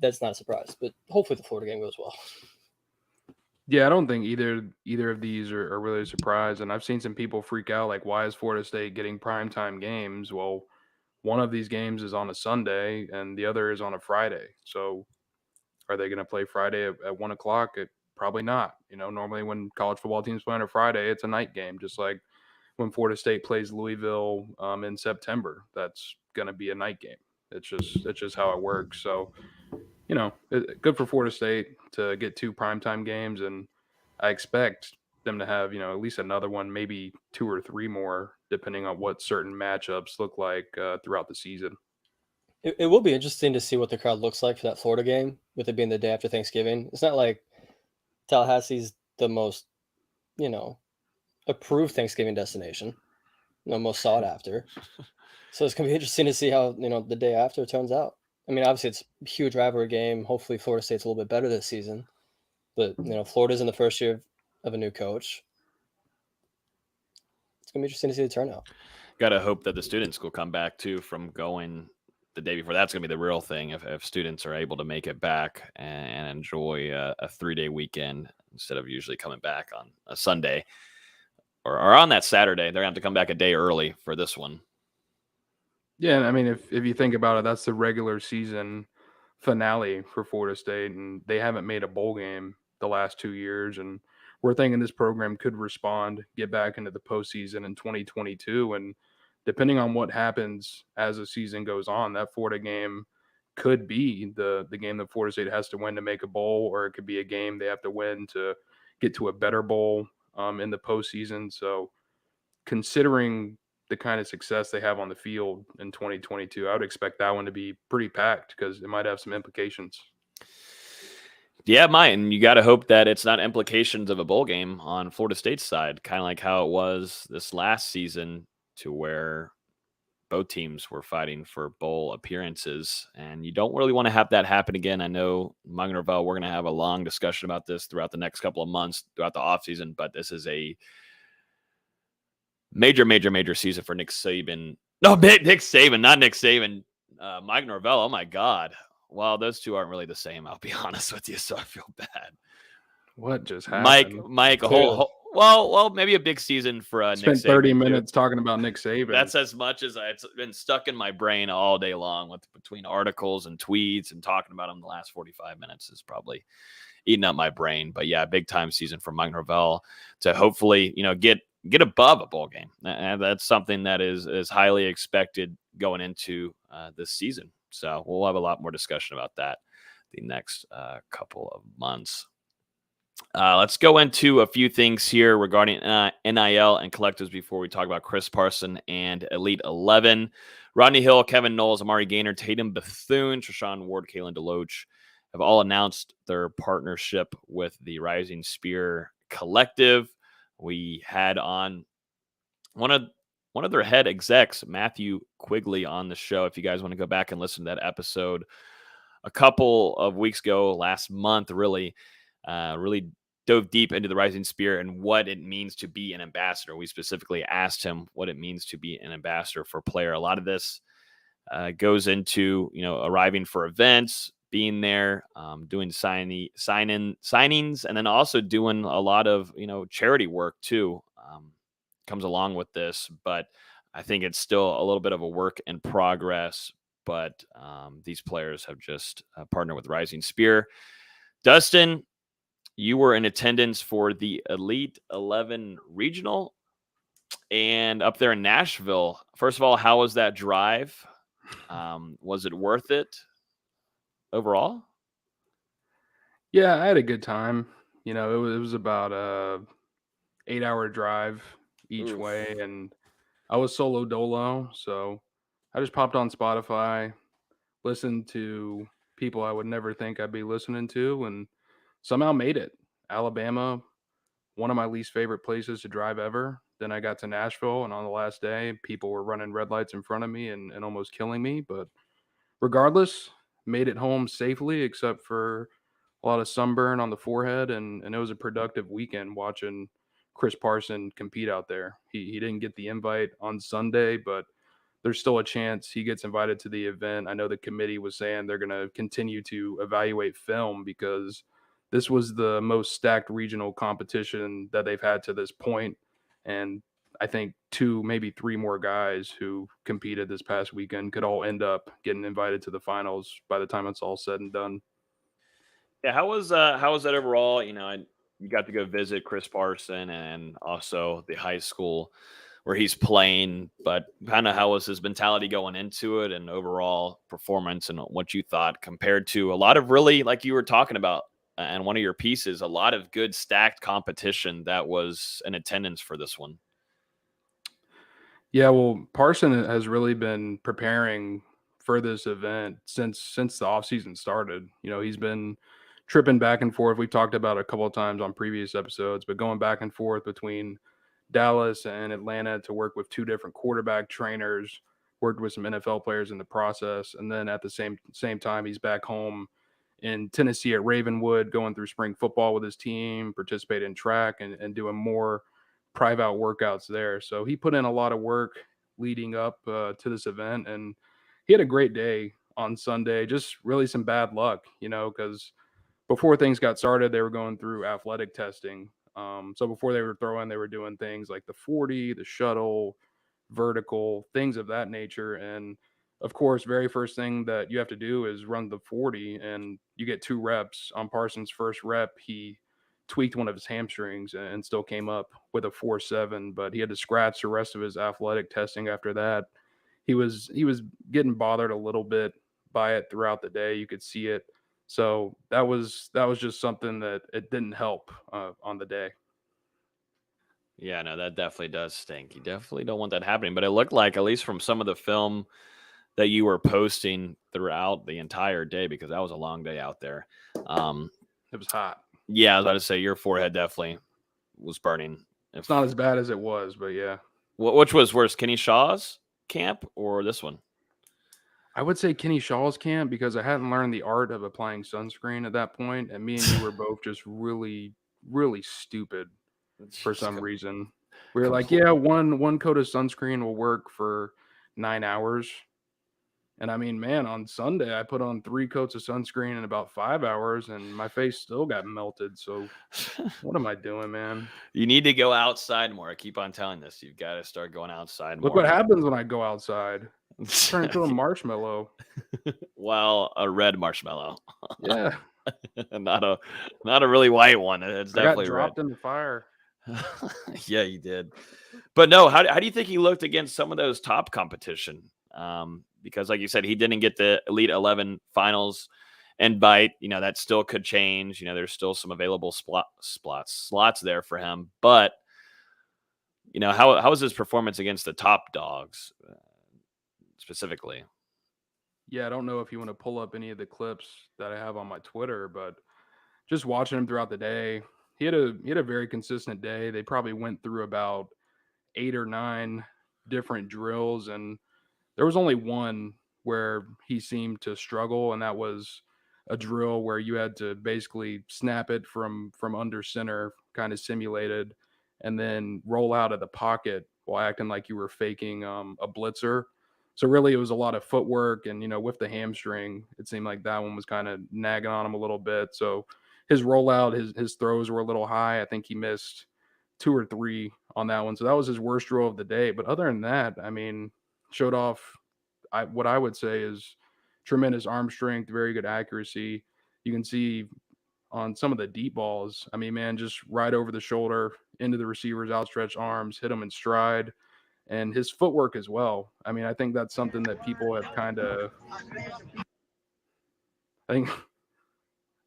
That's not a surprise, but hopefully the Florida game goes well. Yeah, I don't think either of these are really a surprise. And I've seen some people freak out, like, why is Florida State getting primetime games? Well, one of these games is on a Sunday and the other is on a Friday. So are they going to play Friday at 1 o'clock? Probably not. Normally when college football teams play on a Friday, it's a night game, just like when Florida State plays Louisville in September. That's going to be a night game. It's just how it works. So, good for Florida State to get 2 primetime games, and I expect them to have, at least another one, maybe 2 or 3 more, depending on what certain matchups look like throughout the season. It will be interesting to see what the crowd looks like for that Florida game, with it being the day after Thanksgiving. It's not like Tallahassee's the most, approved Thanksgiving destination, most sought after. So it's going to be interesting to see how, the day after turns out. I mean, obviously it's a huge rivalry game. Hopefully Florida State's a little bit better this season. But, Florida's in the first year of a new coach. It's going to be interesting to see the turnout. Got to hope that the students will come back, too, from going the day before. That's going to be the real thing if students are able to make it back and enjoy a 3-day weekend instead of usually coming back on a Sunday or on that Saturday. They're going to have to come back a day early for this one. Yeah, I mean, if you think about it, that's the regular season finale for Florida State, and they haven't made a bowl game the last 2 years, and we're thinking this program could respond, get back into the postseason in 2022, and depending on what happens as the season goes on, that Florida game could be the game that Florida State has to win to make a bowl, or it could be a game they have to win to get to a better bowl in the postseason. So considering the kind of success they have on the field in 2022, I would expect that one to be pretty packed because it might have some implications. Yeah, it might. And you got to hope that it's not implications of a bowl game on Florida State's side, kind of like how it was this last season, to where both teams were fighting for bowl appearances. And you don't really want to have that happen again. I know, Mike Norvell, we're going to have a long discussion about this throughout the next couple of months, throughout the offseason, but this is a major season for Nick Saban. No, Nick Saban, not Nick Saban. Mike Norvell. Oh my God. Well, those two aren't really the same. I'll be honest with you, so I feel bad. What just happened? Mike, well, maybe a big season for Nick Saban. Spent 30 minutes talking about Nick Saban. That's as much as it's been stuck in my brain all day long, between articles and tweets and talking about him the last 45 minutes is probably eating up my brain. But yeah, big time season for Mike Norvell to hopefully, get above a bowl game. And that's something that is highly expected going into this season. So we'll have a lot more discussion about that the next couple of months. Let's go into a few things here regarding NIL and collectives before we talk about Chris Parson and Elite 11. Rodney Hill, Kevin Knowles, Amari Gaynor, Tatum Bethune, Treshawn Ward, Kalen DeLoach have all announced their partnership with the Rising Spear Collective. We had on one of their head execs, Matthew Quigley, on the show. If you guys want to go back and listen to that episode a couple of weeks ago, last month, really dove deep into the Rising Spear and what it means to be an ambassador. We specifically asked him what it means to be an ambassador for a player. A lot of this goes into, arriving for events, being there, doing signings, and then also doing a lot of, charity work too, comes along with this. But I think it's still a little bit of a work in progress. But these players have just partnered with Rising Spear. Dustin, you were in attendance for the Elite 11 regional and up there in Nashville. First of all, how was that drive? Was it worth it overall? Yeah, I had a good time. It was about a 8-hour drive each Oof. way, and I was solo dolo, so I just popped on Spotify, listened to people I would never think I'd be listening to, and somehow made it. Alabama, one of my least favorite places to drive ever. Then I got to Nashville, and on the last day, people were running red lights in front of me and almost killing me. But regardless, made it home safely, except for a lot of sunburn on the forehead, and it was a productive weekend watching Chris Parson compete out there. He didn't get the invite on Sunday, but there's still a chance he gets invited to the event. I know the committee was saying they're going to continue to evaluate film because this was the most stacked regional competition that they've had to this point. And I think 2, maybe 3 more guys who competed this past weekend could all end up getting invited to the finals by the time it's all said and done. Yeah, how was that overall? You got to go visit Chris Parson and also the high school where he's playing, but kind of how was his mentality going into it and overall performance and what you thought compared to a lot of really, like you were talking about, and one of your pieces, a lot of good stacked competition that was in attendance for this one. Yeah, well, Parson has really been preparing for this event since the offseason started. He's been tripping back and forth. We've talked about it a couple of times on previous episodes, but going back and forth between Dallas and Atlanta to work with 2 different quarterback trainers, worked with some NFL players in the process, and then at the same time he's back home in Tennessee at Ravenwood, going through spring football with his team, participate in track and doing more private workouts there. So he put in a lot of work leading up to this event, and he had a great day on Sunday. Just really some bad luck, because before things got started, they were going through athletic testing. So before they were throwing, they were doing things like the 40, the shuttle, vertical, things of that nature. And of course, very first thing that you have to do is run the 40, and you get 2 reps. On Parsons' first rep, he tweaked one of his hamstrings and still came up with a 4.7, but he had to scratch the rest of his athletic testing after that. He was getting bothered a little bit by it throughout the day. You could see it. So that was just something that it didn't help on the day. Yeah, no, that definitely does stink. You definitely don't want that happening. But it looked like, at least from some of the film that you were posting throughout the entire day, because that was a long day out there. It was hot. Yeah, I was about to say your forehead definitely was burning. It's not as bad as it was, but yeah. Which was worse, Kenny Shaw's camp or this one? I would say Kenny Shaw's camp, because I hadn't learned the art of applying sunscreen at that point, and me and you were both just really, really stupid for some reason. We were like, yeah, one coat of sunscreen will work for 9 hours. And I mean, man, on Sunday, I put on 3 coats of sunscreen in about 5 hours, and my face still got melted. So what am I doing, man? You need to go outside more. I keep on telling this. You've got to start going outside more. Look what happens when I go outside. Turn into a marshmallow. Well, a red marshmallow. Yeah. not a really white one. It's definitely dropped red. in the fire. Yeah, you did. But no, how do you think he looked against some of those top competition? Because like you said, he didn't get the Elite 11 finals invite. That still could change. There's still some available slots there for him. But how was his performance against the top dogs specifically? Yeah, I don't know if you want to pull up any of the clips that I have on my Twitter, but just watching him throughout the day, he had a very consistent day. They probably went through about 8 or 9 different drills, and there was only one where he seemed to struggle, and that was a drill where you had to basically snap it from under center, kind of simulated, and then roll out of the pocket while acting like you were faking a blitzer. So really, it was a lot of footwork, and with the hamstring, it seemed like that one was kind of nagging on him a little bit. So his rollout, his throws were a little high. I think he missed 2 or 3 on that one. So that was his worst drill of the day. But other than that, I mean, showed off what I would say is tremendous arm strength, very good accuracy. You can see on some of the deep balls, I mean, man, just right over the shoulder into the receiver's outstretched arms, hit him in stride, and his footwork as well. I mean, I think that's something that people have I think,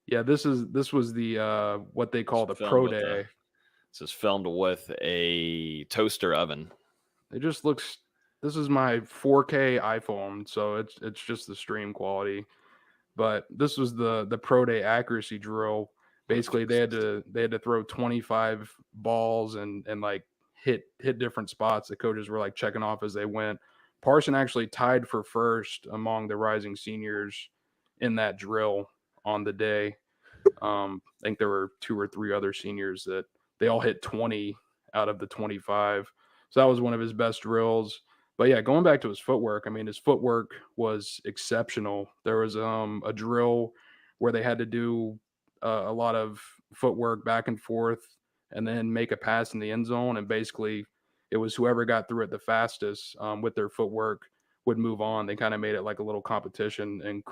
yeah, this was the what they call the pro day. This is filmed with a toaster oven. It just looks. This is my 4K iPhone, so it's just the stream quality. But this was the pro day accuracy drill. Basically, they had to throw 25 balls and like hit different spots. The coaches were like checking off as they went. Parson actually tied for first among the rising seniors in that drill on the day. I think there were 2 or 3 other seniors that they all hit 20 out of the 25. So that was one of his best drills. But yeah, going back to his footwork, I mean, his footwork was exceptional. There was a drill where they had to do a lot of footwork back and forth and then make a pass in the end zone. And basically, it was whoever got through it the fastest with their footwork would move on. They kind of made it like a little competition. And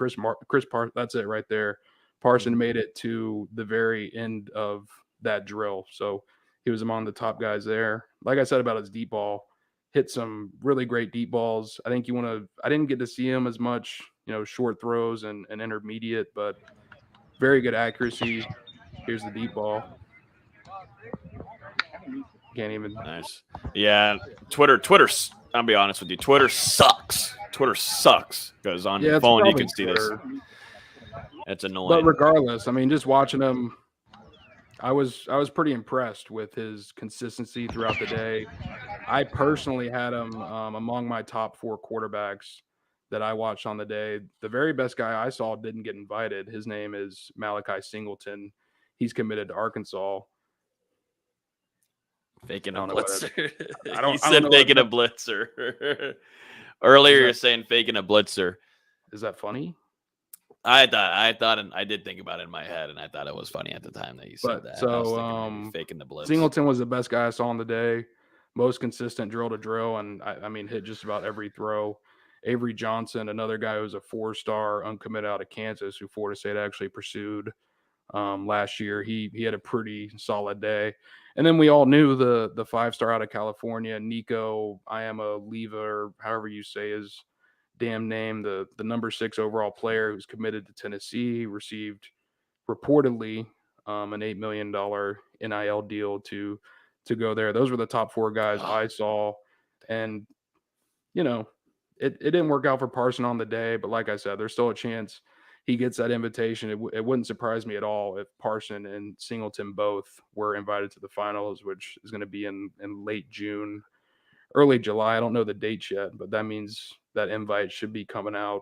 that's it right there. Parson made it to the very end of that drill. So he was among the top guys there. Like I said about his deep ball, hit some really great deep balls. I think I didn't get to see him as much, short throws and intermediate, but very good accuracy. Here's the deep ball. Can't even. Nice. Yeah. Twitter, I'll be honest with you. Twitter sucks. Because on your phone, you can see this. It's annoying. But regardless, I mean, just watching him, I was pretty impressed with his consistency throughout the day. I personally had him among my top 4 quarterbacks that I watched on the day. The very best guy I saw didn't get invited. His name is Malachi Singleton. He's committed to Arkansas. Faking a blitzer. You said faking a blitzer. Earlier, you're saying faking a blitzer. Is that funny? I thought, and I did think about it in my head, and I thought it was funny at the time that you said that. So, faking the blitz. Singleton was the best guy I saw on the day, most consistent drill to drill, and I mean hit just about every throw. Avery Johnson, another guy who was a 4-star uncommitted out of Kansas, who Florida State actually pursued last year. He had a pretty solid day, and then we all knew the 5-star out of California, Nico Iamaleava, or however you say his damn name, the number 6 overall player who's committed to Tennessee. He received reportedly an $8 million NIL deal to go there. Those were the top 4 guys I saw, and it didn't work out for Parson on the day, but like I said, there's still a chance he gets that invitation. It wouldn't surprise me at all if Parson and Singleton both were invited to the finals, which is going to be in late June, early July. I don't know the dates yet, but that means that invite should be coming out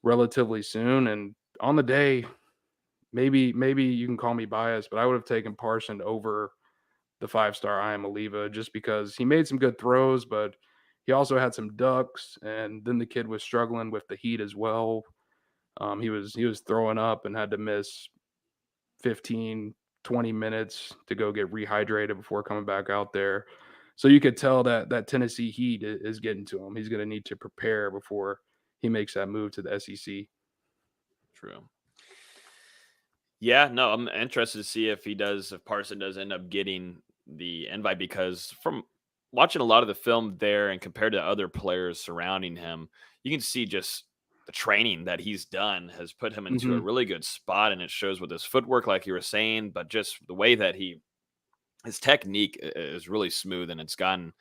relatively soon. And on the day, maybe you can call me biased, but I would have taken Parson over the 5-star Iamaleava just because he made some good throws, but he also had some ducks, and then the kid was struggling with the heat as well. He was throwing up and had to miss 15, 20 minutes to go get rehydrated before coming back out there. So you could tell that Tennessee heat is getting to him. He's going to need to prepare before he makes that move to the SEC. True. Yeah, no, I'm interested to see if Parson does end up getting the invite, because from watching a lot of the film there and compared to other players surrounding him, you can see just the training that he's done has put him into a really good spot, and it shows with his footwork, like you were saying, but just the way that his technique is really smooth, and it's gotten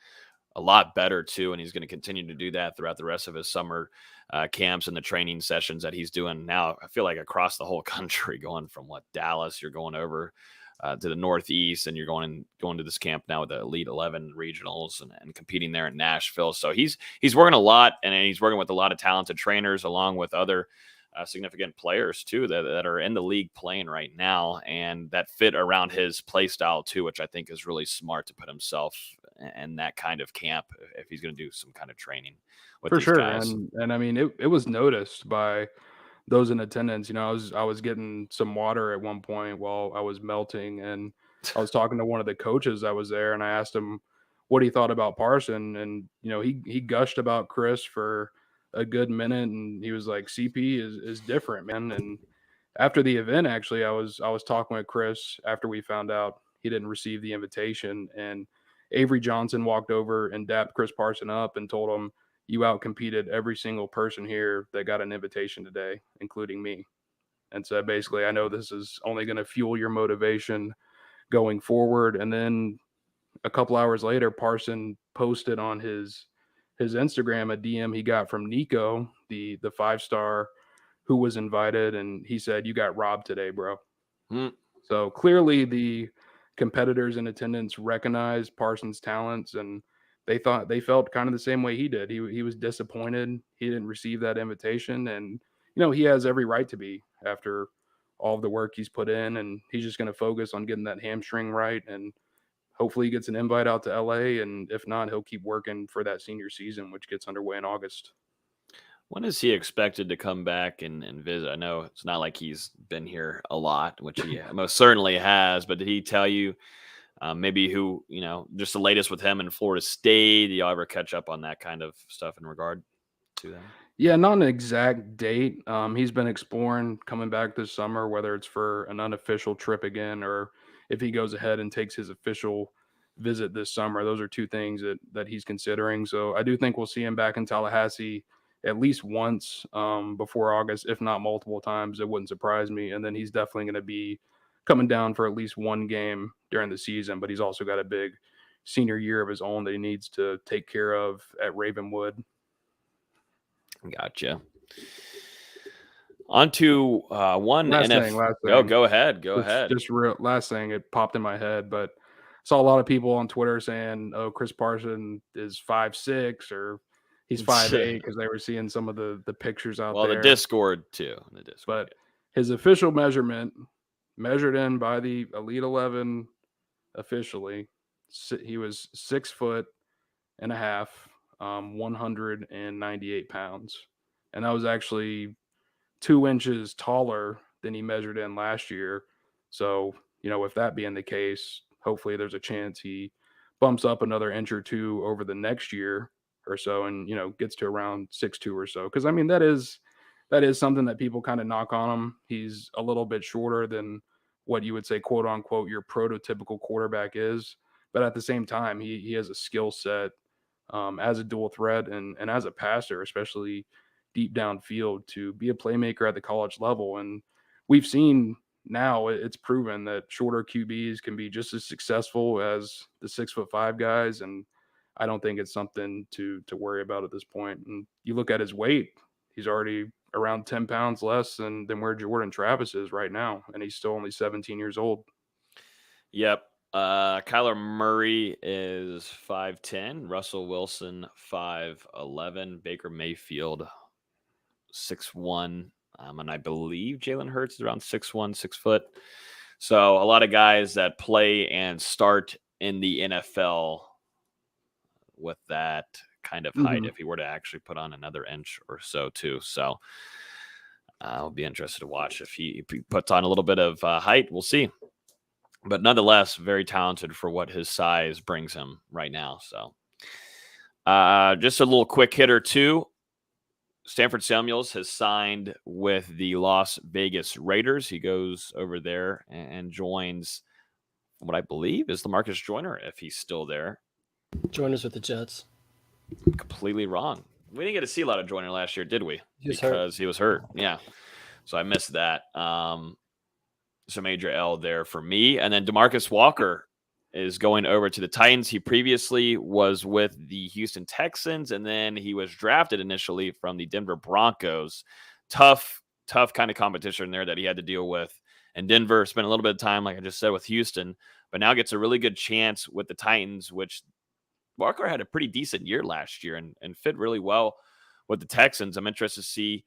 a lot better too. And he's going to continue to do that throughout the rest of his summer camps and the training sessions that he's doing now. I feel like across the whole country, going from Dallas, you're going over to the Northeast, and you're going to this camp now with the Elite 11 regionals and competing there in Nashville. So he's working a lot, and he's working with a lot of talented trainers along with other significant players too that are in the league playing right now, and that fit around his play style too, which I think is really smart to put himself in that kind of camp if he's going to do some kind of training with For these sure. guys. And I mean, it was noticed by those in attendance. You know, I was getting some water at one point while I was melting, and I was talking to one of the coaches that was there, and I asked him what he thought about Parson, and you know, he gushed about Chris for a good minute, and he was like, CP is different, man. And after the event, actually, I was talking with Chris after we found out he didn't receive the invitation, and Avery Johnson walked over and dapped Chris Parson up and told him, "You outcompeted every single person here that got an invitation today, including me." And so basically, I know this is only going to fuel your motivation going forward. And then a couple hours later, Parson posted on his Instagram a DM he got from Nico, the 5-star who was invited, and he said, "You got robbed today, bro." So clearly the competitors in attendance recognized Parsons' talents, and they felt kind of the same way he did. He was disappointed he didn't receive that invitation, and you know, he has every right to be after all of the work he's put in, and he's just going to focus on getting that hamstring right, and hopefully he gets an invite out to LA, and if not, he'll keep working for that senior season, which gets underway in August. When is he expected to come back and visit? I know it's not like he's been here a lot, which he most certainly has, but did he tell you maybe who, you know, just the latest with him in Florida State? Do y'all ever catch up on that kind of stuff in regard to that? Yeah, not an exact date. He's been exploring coming back this summer, whether it's for an unofficial trip again or if he goes ahead and takes his official visit this summer. Those are two things that he's considering. So I do think we'll see him back in Tallahassee at least once before August, if not multiple times. It wouldn't surprise me. And then he's definitely going to be coming down for at least one game during the season, but he's also got a big senior year of his own that he needs to take care of at Ravenwood. Gotcha. On to one last NFL. thing. Go ahead. Just real last thing. It popped in my head, but I saw a lot of people on Twitter saying, "Oh, Chris Parson is 5'6" or he's 5'8" because they were seeing some of the pictures out there. Well, the Discord too. But his official measurement, measured in by the Elite 11 officially, he was 6'1.5", 198 pounds, and that was actually 2 inches taller than he measured in last year. So, you know, with that being the case, hopefully there's a chance he bumps up another inch or two over the next year or so and, you know, gets to around 6'2" or so. Because, I mean, that is something that people kind of knock on him. He's a little bit shorter than what you would say, quote unquote, your prototypical quarterback is. But at the same time, he has a skill set as a dual threat and as a passer, especially deep downfield, to be a playmaker at the college level. And we've seen now it's proven that shorter QBs can be just as successful as the 6'5" guys. And I don't think it's something to worry about at this point. And you look at his weight, he's already around 10 pounds less than where Jordan Travis is right now. And he's still only 17 years old. Yep. Kyler Murray is 5'10", Russell Wilson 5'11", Baker Mayfield 6'1", and I believe Jalen Hurts is around 6'1", 6 foot. So a lot of guys that play and start in the NFL with that kind of height, if he were to actually put on another inch or so too. So I'll be interested to watch if he puts on a little bit of height. We'll see. But nonetheless, very talented for what his size brings him right now. So just a little quick hitter too. Stanford Samuels has signed with the Las Vegas Raiders. He goes over there and joins what I believe is LaMarcus Joyner, if he's still there. Joyner's with the Jets. Completely wrong. We didn't get to see a lot of Joyner last year, did we? He was hurt. Yeah. So I missed that. So major L there for me. And then DeMarcus Walker is going over to the Titans. He previously was with the Houston Texans, and then he was drafted initially from the Denver Broncos. Tough kind of competition there that he had to deal with. And Denver spent a little bit of time, like I just said, with Houston, but now gets a really good chance with the Titans, which Walker had a pretty decent year last year and fit really well with the Texans. I'm interested to see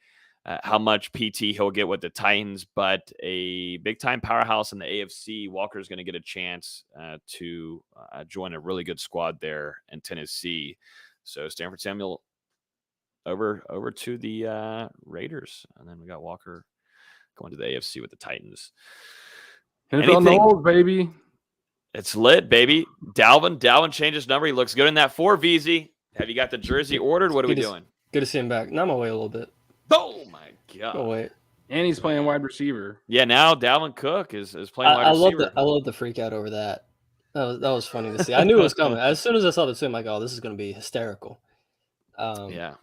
how much PT he'll get with the Titans, but a big-time powerhouse in the AFC, Walker's going to get a chance to join a really good squad there in Tennessee. So Stanford Samuel over to the Raiders, and then we got Walker going to the AFC with the Titans. NFL knows, baby. It's lit, baby. Dalvin changed his number. He looks good in that 4, VZ. Have you got the jersey ordered? What are we doing? Good to see him back. Now I'm gonna wait a little bit. Oh my god! Oh wait. And he's playing wide receiver. Yeah, now Dalvin Cook is playing wide receiver. I love the freak out over that. That was funny to see. I knew it was coming. As soon as I saw the team, I'm like, oh, this is going to be hysterical. Yeah.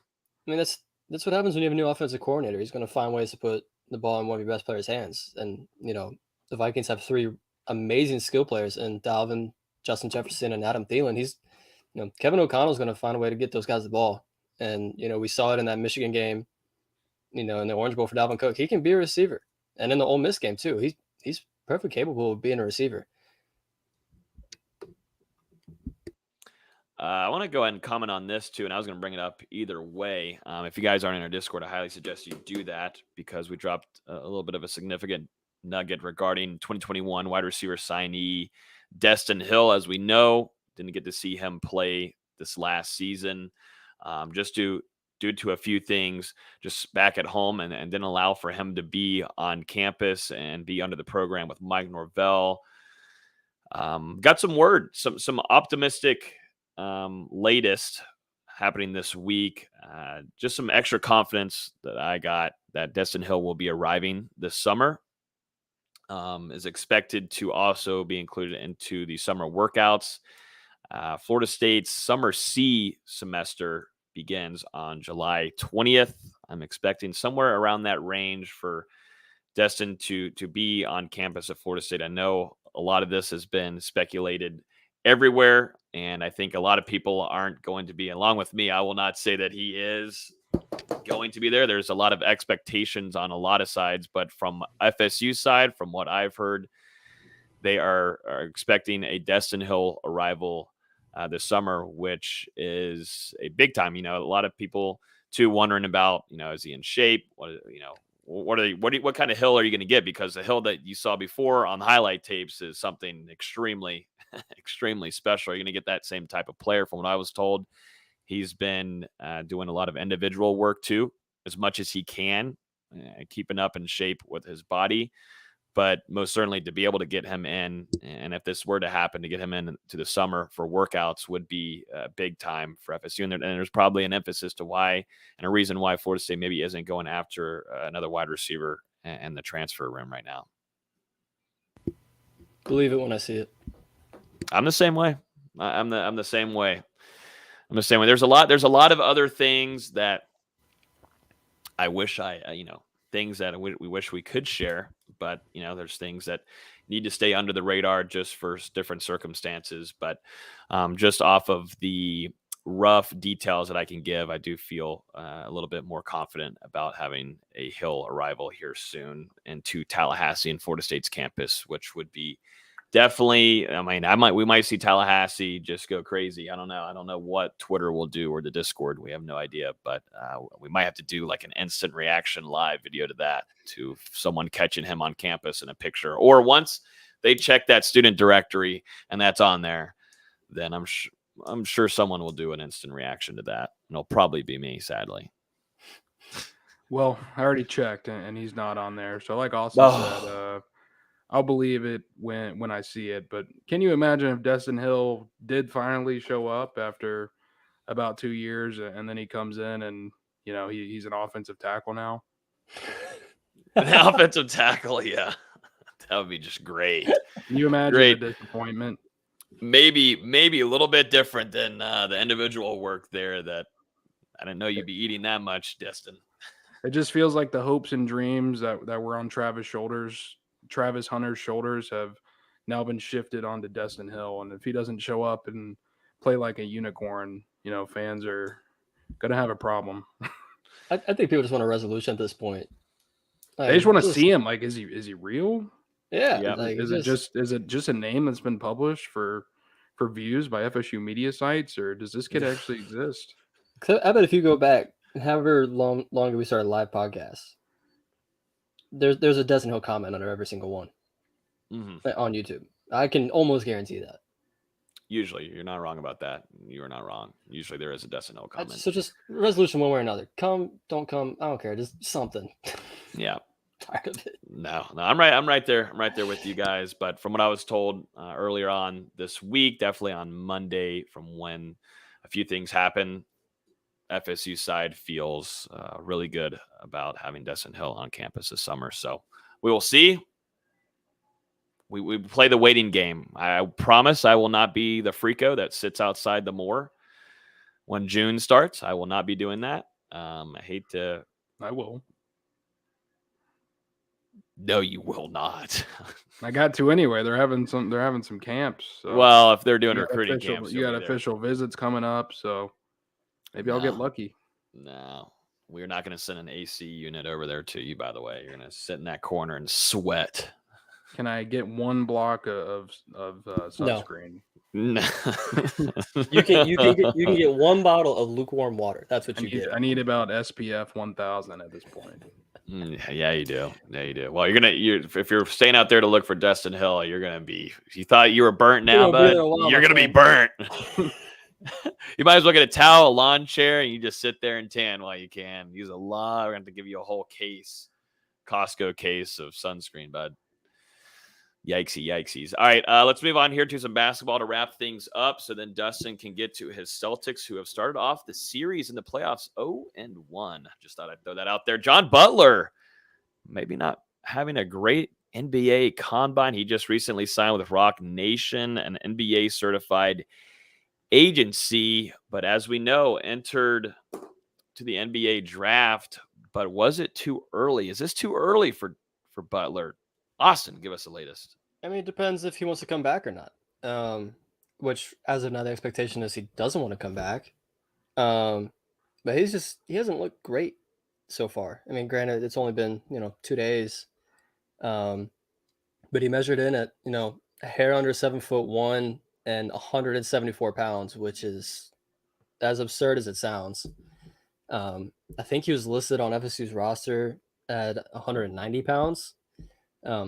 I mean, that's what happens when you have a new offensive coordinator. He's going to find ways to put the ball in one of your best players' hands. And, the Vikings have 3 amazing skill players in Dalvin, Justin Jefferson, and Adam Thielen. Kevin O'Connell's going to find a way to get those guys the ball. And, we saw it in that Michigan game, in the Orange Bowl for Dalvin Cook. He can be a receiver. And in the Ole Miss game, too. He's perfectly capable of being a receiver. I want to go ahead and comment on this, too, and I was going to bring it up either way. If you guys aren't in our Discord, I highly suggest you do that because we dropped a little bit of a significant nugget regarding 2021 wide receiver signee Destin Hill. As we know, didn't get to see him play this last season just due to a few things just back at home and didn't allow for him to be on campus and be under the program with Mike Norvell. Got some word, some optimistic latest happening this week. Just some extra confidence that I got that Destin Hill will be arriving this summer. Is expected to also be included into the summer workouts. Florida State's Summer C semester begins on July 20th. I'm expecting somewhere around that range for Destin to be on campus at Florida State. I know a lot of this has been speculated everywhere, and I think a lot of people aren't going to be, along with me. I will not say that he is going to be there. There's a lot of expectations on a lot of sides, but from FSU side, from what I've heard, they are expecting a Destin Hill arrival this summer, which is a big time. A lot of people too wondering about, is he in shape? What kind of Hill are you going to get? Because the Hill that you saw before on the highlight tapes is something extremely, extremely special. Are you going to get that same type of player? From what I was told, he's been doing a lot of individual work too, as much as he can, keeping up in shape with his body. But most certainly to be able to get him in, and if this were to happen, to get him in to the summer for workouts would be big time for FSU. And there's probably an emphasis to why and a reason why Florida State maybe isn't going after another wide receiver and the transfer room right now. Believe it when I see it. I'm the same way. I'm the same way. I'm the same way. There's a lot of other things that I wish things that we wish we could share, but there's things that need to stay under the radar just for different circumstances. But just off of the rough details that I can give, I do feel a little bit more confident about having a Hill arrival here soon into Tallahassee and Florida State's campus, which would be definitely, we might see Tallahassee just go crazy. I don't know what Twitter will do or the Discord. We have no idea, but we might have to do like an instant reaction live video to that, to someone catching him on campus in a picture. Or once they check that student directory and that's on there, then I'm sure someone will do an instant reaction to that. And it'll probably be me, sadly. Well, I already checked and he's not on there. So like Austin said, I'll believe it when I see it. But can you imagine if Destin Hill did finally show up after about 2 years and then he comes in and, he's an offensive tackle now? An offensive tackle, yeah. That would be just great. Can you imagine the disappointment? Maybe a little bit different than the individual work there that I didn't know you'd be eating that much, Destin. It just feels like the hopes and dreams that were on Travis Hunter's shoulders have now been shifted onto Destin Hill. And if he doesn't show up and play like a unicorn, fans are going to have a problem. I think people just want a resolution at this point. They just want to see him. Like, is he real? Yeah. Yeah. Like, Is it just a name that's been published for views by FSU media sites, or does this kid actually exist? I bet if you go back however longer we started live podcasts, there's a Destin Hill comment under every single one on YouTube. I can almost guarantee that. Usually, you're not wrong about that. You are not wrong. Usually, there is a Destin Hill comment. So just resolution one way or another. Come, don't come. I don't care. Just something. Yeah. Tired of it. No, I'm right there. I'm right there with you guys. But from what I was told earlier on this week, definitely on Monday, from when a few things happened, FSU side feels really good about having Destin Hill on campus this summer. So we will see. We play the waiting game. I promise I will not be the freako that sits outside the Moore when June starts. I will not be doing that. I hate to. I will. No, you will not. I got to anyway. They're having some camps. So well, if they're doing recruiting camps, you got official visits coming up, so maybe I'll get lucky. No, we're not going to send an AC unit over there to you. By the way, you're going to sit in that corner and sweat. Can I get one block of sunscreen? No. You can get one bottle of lukewarm water. That's what you get. I need about SPF 1000 at this point. Yeah, you do. Yeah, you do. Well, if you're staying out there to look for Destin Hill, you're gonna be. If you thought you were burnt now, bud, you're gonna be burnt. You might as well get a towel, a lawn chair, and you just sit there and tan while you can. Use a lot. We're going to have to give you a whole case, Costco case of sunscreen, bud. Yikesies. All right, let's move on here to some basketball to wrap things up so then Dustin can get to his Celtics, who have started off the series in the playoffs 0-1. Just thought I'd throw that out there. John Butler, maybe not having a great NBA combine. He just recently signed with Rock Nation, an NBA certified agency, but as we know, entered to the NBA draft. But was it too early? Is this too early for Butler? Austin, give us the latest. I mean, it depends if he wants to come back or not. Which, as of now, the expectation is he doesn't want to come back. But he hasn't looked great so far. I mean, granted, it's only been 2 days. But he measured in at a hair under 7'1" and 174 pounds, which is as absurd as it sounds. I think he was listed on FSU's roster at 190 pounds.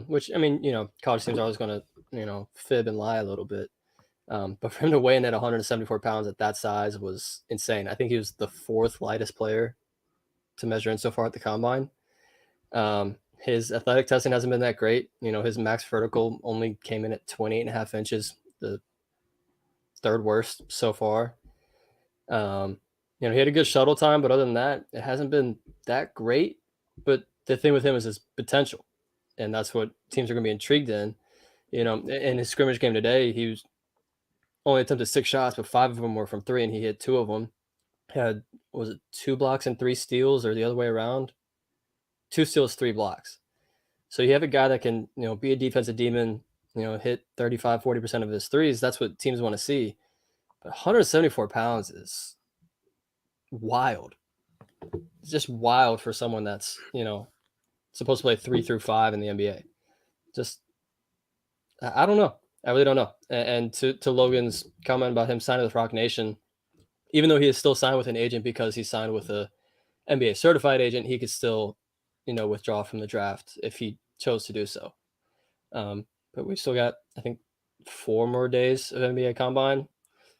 Which, I mean, college teams are always going to, fib and lie a little bit. But for him to weigh in at 174 pounds at that size was insane. I think he was the 4th lightest player to measure in so far at the combine. His athletic testing hasn't been that great. His max vertical only came in at 28.5 inches, the 3rd worst so far. He had a good shuttle time, but other than that, it hasn't been that great. But the thing with him is his potential. And that's what teams are going to be intrigued in. In his scrimmage game today, he was only attempted 6 shots, but 5 of them were from 3, and he hit 2 of them. Had, was it 2 blocks and 3 steals, or the other way around? 2 steals, 3 blocks. So you have a guy that can, be a defensive demon, hit 35, 40% of his threes. That's what teams want to see. But 174 pounds is wild. It's just wild for someone that's, supposed to play 3 through 5 in the NBA. Just, I don't know. I really don't know. And to Logan's comment about him signing with Rock Nation, even though he is still signed with an agent because he signed with a NBA certified agent, he could still, withdraw from the draft if he chose to do so. But we've still got, I think, 4 more days of NBA combine.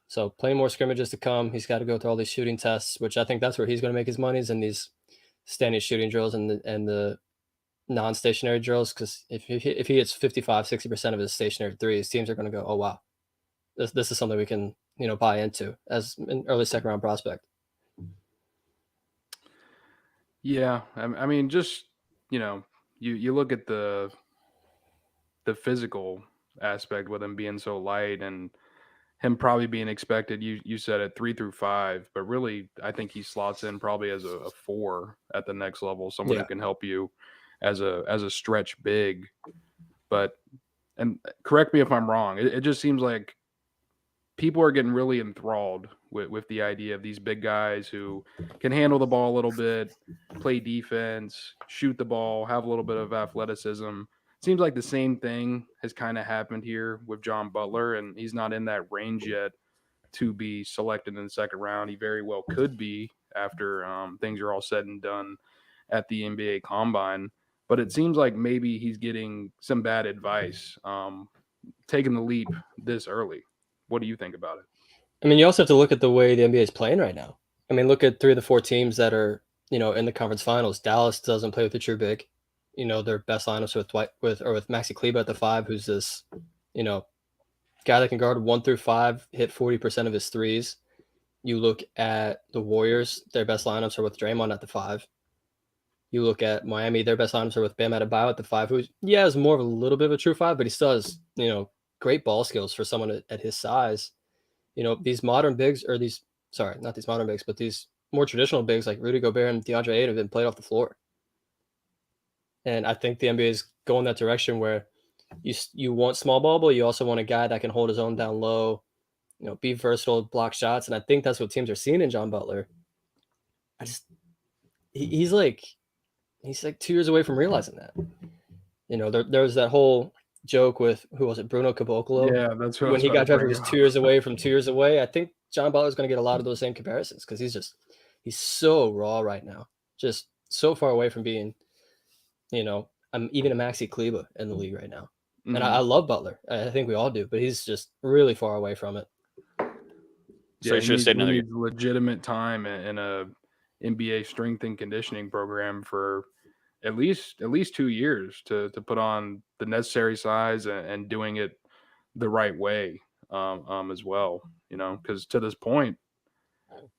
So plenty more scrimmages to come. He's got to go through all these shooting tests, which I think that's where he's going to make his money, is in these standing shooting drills and the non-stationary drills, because if he hits 55-60% of his stationary threes, teams are going to go, oh wow, this is something we can buy into as an early 2nd round prospect. Yeah, I mean, just you look at the physical aspect with him being so light and him probably being expected. You said it 3 through 5, but really I think he slots in probably as a 4 at the next level, someone who can help you as a stretch big. But, and correct me if I'm wrong, it just seems like people are getting really enthralled with the idea of these big guys who can handle the ball a little bit, play defense, shoot the ball, have a little bit of athleticism. Seems like the same thing has kind of happened here with John Butler, and he's not in that range yet to be selected in the 2nd round. He very well could be after things are all said and done at the NBA Combine. But it seems like maybe he's getting some bad advice, taking the leap this early. What do you think about it? I mean, you also have to look at the way the NBA is playing right now. I mean, look at 3 of the 4 teams that are, in the conference finals. Dallas doesn't play with a true big. Their best lineups with Maxi Kleber at the 5, who's this, guy that can guard 1 through 5, hit 40% of his threes. You look at the Warriors, their best lineups are with Draymond at the 5. You look at Miami, their best lineups are with Bam Adebayo at the 5, who is more of a little bit of a true 5, but he still has, great ball skills for someone at his size. These modern bigs, not these modern bigs, but these more traditional bigs like Rudy Gobert and DeAndre Ayton have been played off the floor. And I think the NBA is going that direction where you want small ball, but you also want a guy that can hold his own down low, be versatile, block shots. And I think that's what teams are seeing in John Butler. He's like 2 years away from realizing that. There was that whole joke with, who was it, Bruno Caboclo? Yeah, that's what when he got drafted, he was 2 years away from 2 years away. I think John Butler's going to get a lot of those same comparisons because he's so raw right now, just so far away from being, I'm even a Maxi Kleber in the league right now. Mm-hmm. And I love Butler. I think we all do, but he's just really far away from it. So he should have stayed another year. Legitimate time in a NBA strength and conditioning program for at least 2 years to put on the necessary size and doing it the right way as well, because to this point,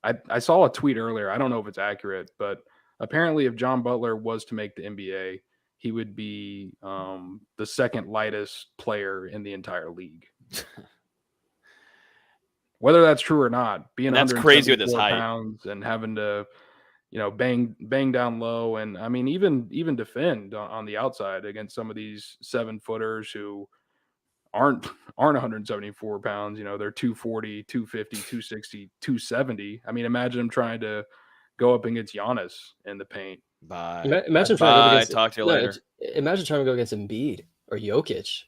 I saw a tweet earlier. I don't know if it's accurate, but apparently if John Butler was to make the NBA, he would be the second lightest player in the entire league. Whether that's true or not, being that's crazy with his height pounds and having to, bang down low, and I mean even defend on the outside against some of these 7-footers who aren't 174 pounds. They're 240, 250, 260, 270. I mean, imagine him trying to go up against Giannis in the paint. Imagine trying to go against. Talk to you later. Imagine trying to go against Embiid or Jokic.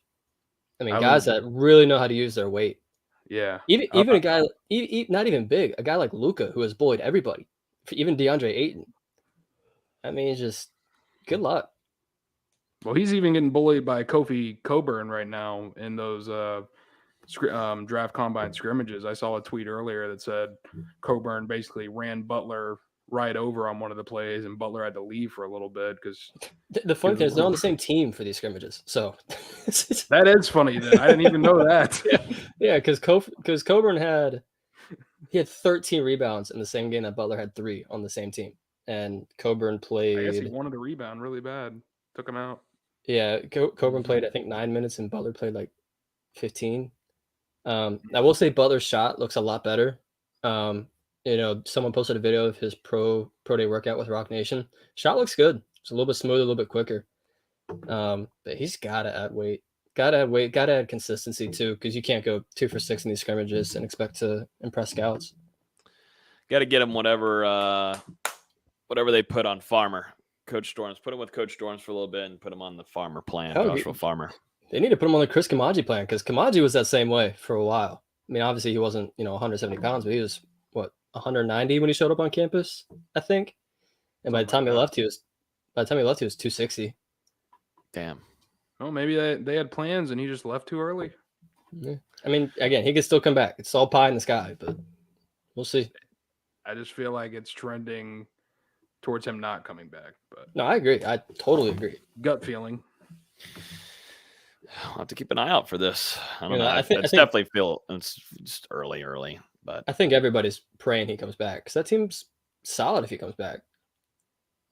I mean, guys that really know how to use their weight. Yeah. Even a guy, not even big, a guy like Luka who has bullied everybody, even DeAndre Ayton. I mean, just good luck. Well, he's even getting bullied by Kofi Coburn right now in those draft combine scrimmages. I saw a tweet earlier that said Coburn basically ran Butler right over on one of the plays, and Butler had to leave for a little bit because the funny thing is they're on the same team for these scrimmages. So that is funny. Then I didn't even know that. Yeah, because Coburn had 13 rebounds in the same game that Butler had 3 on the same team, and Coburn played. I guess he wanted to rebound really bad. Took him out. Yeah, Coburn played I think 9 minutes, and Butler played like 15. I will say Butler's shot looks a lot better. Someone posted a video of his pro day workout with Rock Nation. Shot looks good. It's a little bit smoother, a little bit quicker. But he's got to add weight. Got to add consistency too, because you can't go 2 for 6 in these scrimmages and expect to impress scouts. Got to get him whatever they put on Farmer. Coach Storms. Put him with Coach Storms for a little bit and put him on the Farmer plan, Joshua Farmer. They need to put him on the Chris Kamaji plan because Kamaji was that same way for a while. I mean, obviously he wasn't, 170 pounds, but he was, 190 when he showed up on campus, I think. And by the time he left, he was 260. Damn. Oh, maybe they had plans and he just left too early. Yeah. I mean, again, he could still come back. It's all pie in the sky, but we'll see. I just feel like it's trending towards him not coming back. But no, I agree. I totally agree. Gut feeling. I'll have to keep an eye out for this. I don't know. I definitely feel it's just early, but I think everybody's praying he comes back because that team's solid if he comes back.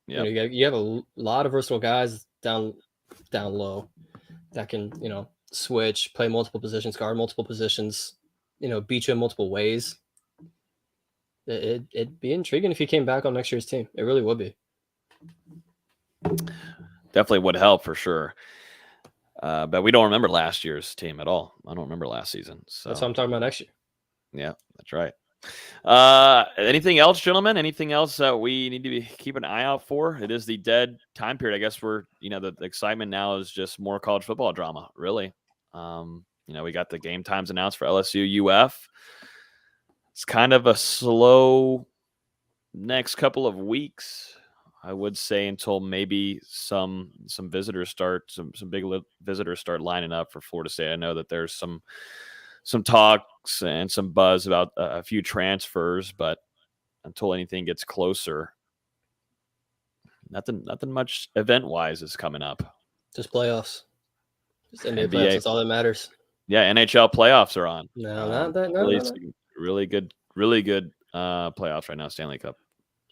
Yeah, you have a lot of versatile guys down low that can switch, play multiple positions, guard multiple positions, beat you in multiple ways. It'd be intriguing if he came back on next year's team. It really would be. Definitely would help for sure. But we don't remember last year's team at all. I don't remember last season. So that's what I'm talking about next year. Yeah, that's right. Anything else, gentlemen? Anything else that we need to keep an eye out for? It is the dead time period. I guess the excitement now is just more college football drama, really. We got the game times announced for LSU UF. It's kind of a slow next couple of weeks, I would say, until maybe some visitors start, some big visitors start lining up for Florida State. I know that there's some talks and some buzz about a few transfers, but until anything gets closer, nothing much event wise is coming up. Just playoffs. Just NBA NBA. playoffs. That's all that matters. Yeah, NHL playoffs are on. No, not that. No, really, no. really good playoffs right now. Stanley Cup.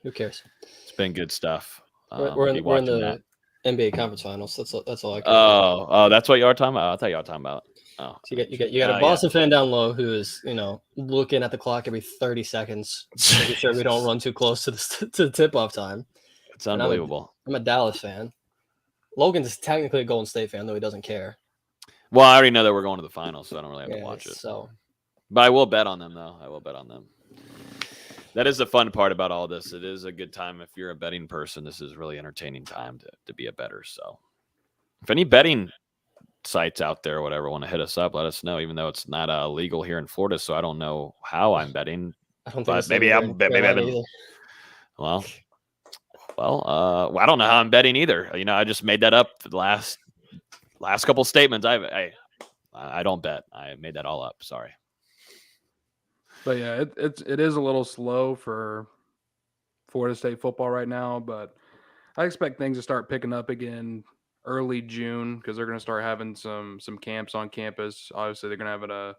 Who cares? It's been good stuff. We're in watching the that. NBA conference finals. That's all I care about. Oh, that's what you are talking about. I thought you were talking about. Oh, So you got a Boston fan down low who is looking at the clock every 30 seconds, making sure we don't run too close to the tip off time. It's unbelievable. I'm a Dallas fan. Logan's technically a Golden State fan, though he doesn't care. Well, I already know that we're going to the finals, so I don't really have to watch it. So, but I will bet on them, though. I will bet on them. That is the fun part about all this. It is a good time if you're a betting person. This is really entertaining time to be a bettor. So, if any betting sites out there or whatever want to hit us up, let us know. Even though it's not legal here in Florida, so I don't know how I'm betting. I don't think But it's maybe legal I'm in maybe I've Carolina been. either. Well, I don't know how I'm betting either. I just made that up for the last couple statements. I don't bet. I made that all up. Sorry. But yeah, it is a little slow for Florida State football right now, but I expect things to start picking up again early June because they're going to start having some camps on campus. Obviously, they're going to have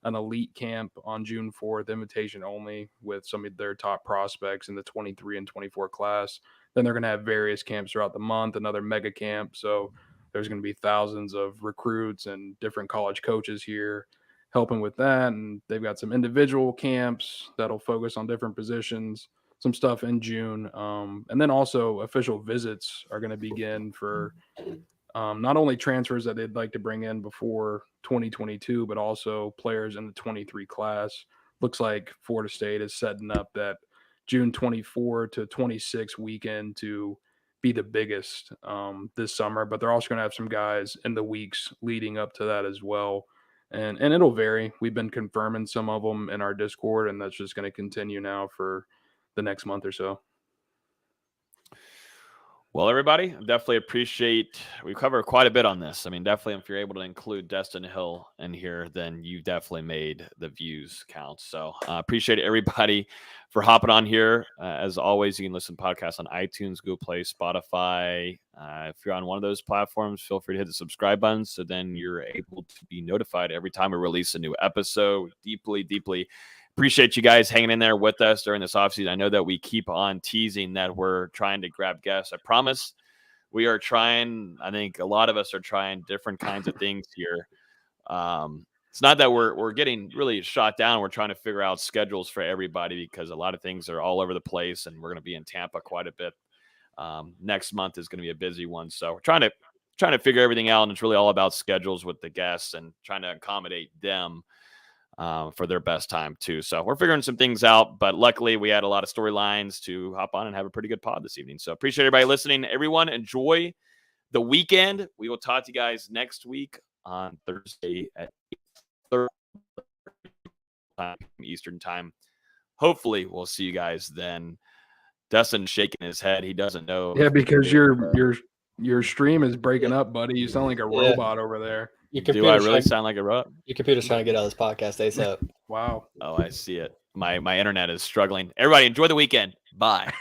an elite camp on June 4th, invitation only, with some of their top prospects in the 23 and 24 class. Then they're going to have various camps throughout the month, another mega camp. So there's going to be thousands of recruits and different college coaches here helping with that. And they've got some individual camps that'll focus on different positions, some stuff in June. And then also official visits are going to begin for not only transfers that they'd like to bring in before 2022, but also players in the 23 class. Looks like Florida State is setting up that June 24 to 26 weekend to be the biggest this summer, but they're also going to have some guys in the weeks leading up to that as well. And it'll vary. We've been confirming some of them in our Discord, and that's just going to continue now for the next month or so. Well, everybody, definitely appreciate. We covered quite a bit on this. I mean, definitely, if you're able to include Destin Hill in here, then you definitely made the views count. So, appreciate everybody for hopping on here. As always, you can listen to podcasts on iTunes, Google Play, Spotify. If you're on one of those platforms, feel free to hit the subscribe button so then you're able to be notified every time we release a new episode. Deeply appreciate you guys hanging in there with us during this offseason. I know that we keep on teasing that we're trying to grab guests. I promise we are trying. I think a lot of us are trying different kinds of things here. It's not that we're getting really shot down. We're trying to figure out schedules for everybody because a lot of things are all over the place, and we're going to be in Tampa quite a bit. Next month is going to be a busy one. So we're trying to figure everything out, and it's really all about schedules with the guests and trying to accommodate them for their best time too. So we're figuring some things out, but luckily we had a lot of storylines to hop on and have a pretty good pod this evening. So appreciate everybody listening. Everyone enjoy the weekend. We will talk to you guys next week on Thursday at 8:30 Eastern time. Hopefully we'll see you guys then. Dustin shaking his head. He doesn't know. Yeah, because your stream is breaking up, buddy. You sound like a robot over there. Do I really sound like a robot? Your computer's trying to get out of this podcast ASAP. Wow. Oh, I see it. My internet is struggling. Everybody enjoy the weekend. Bye.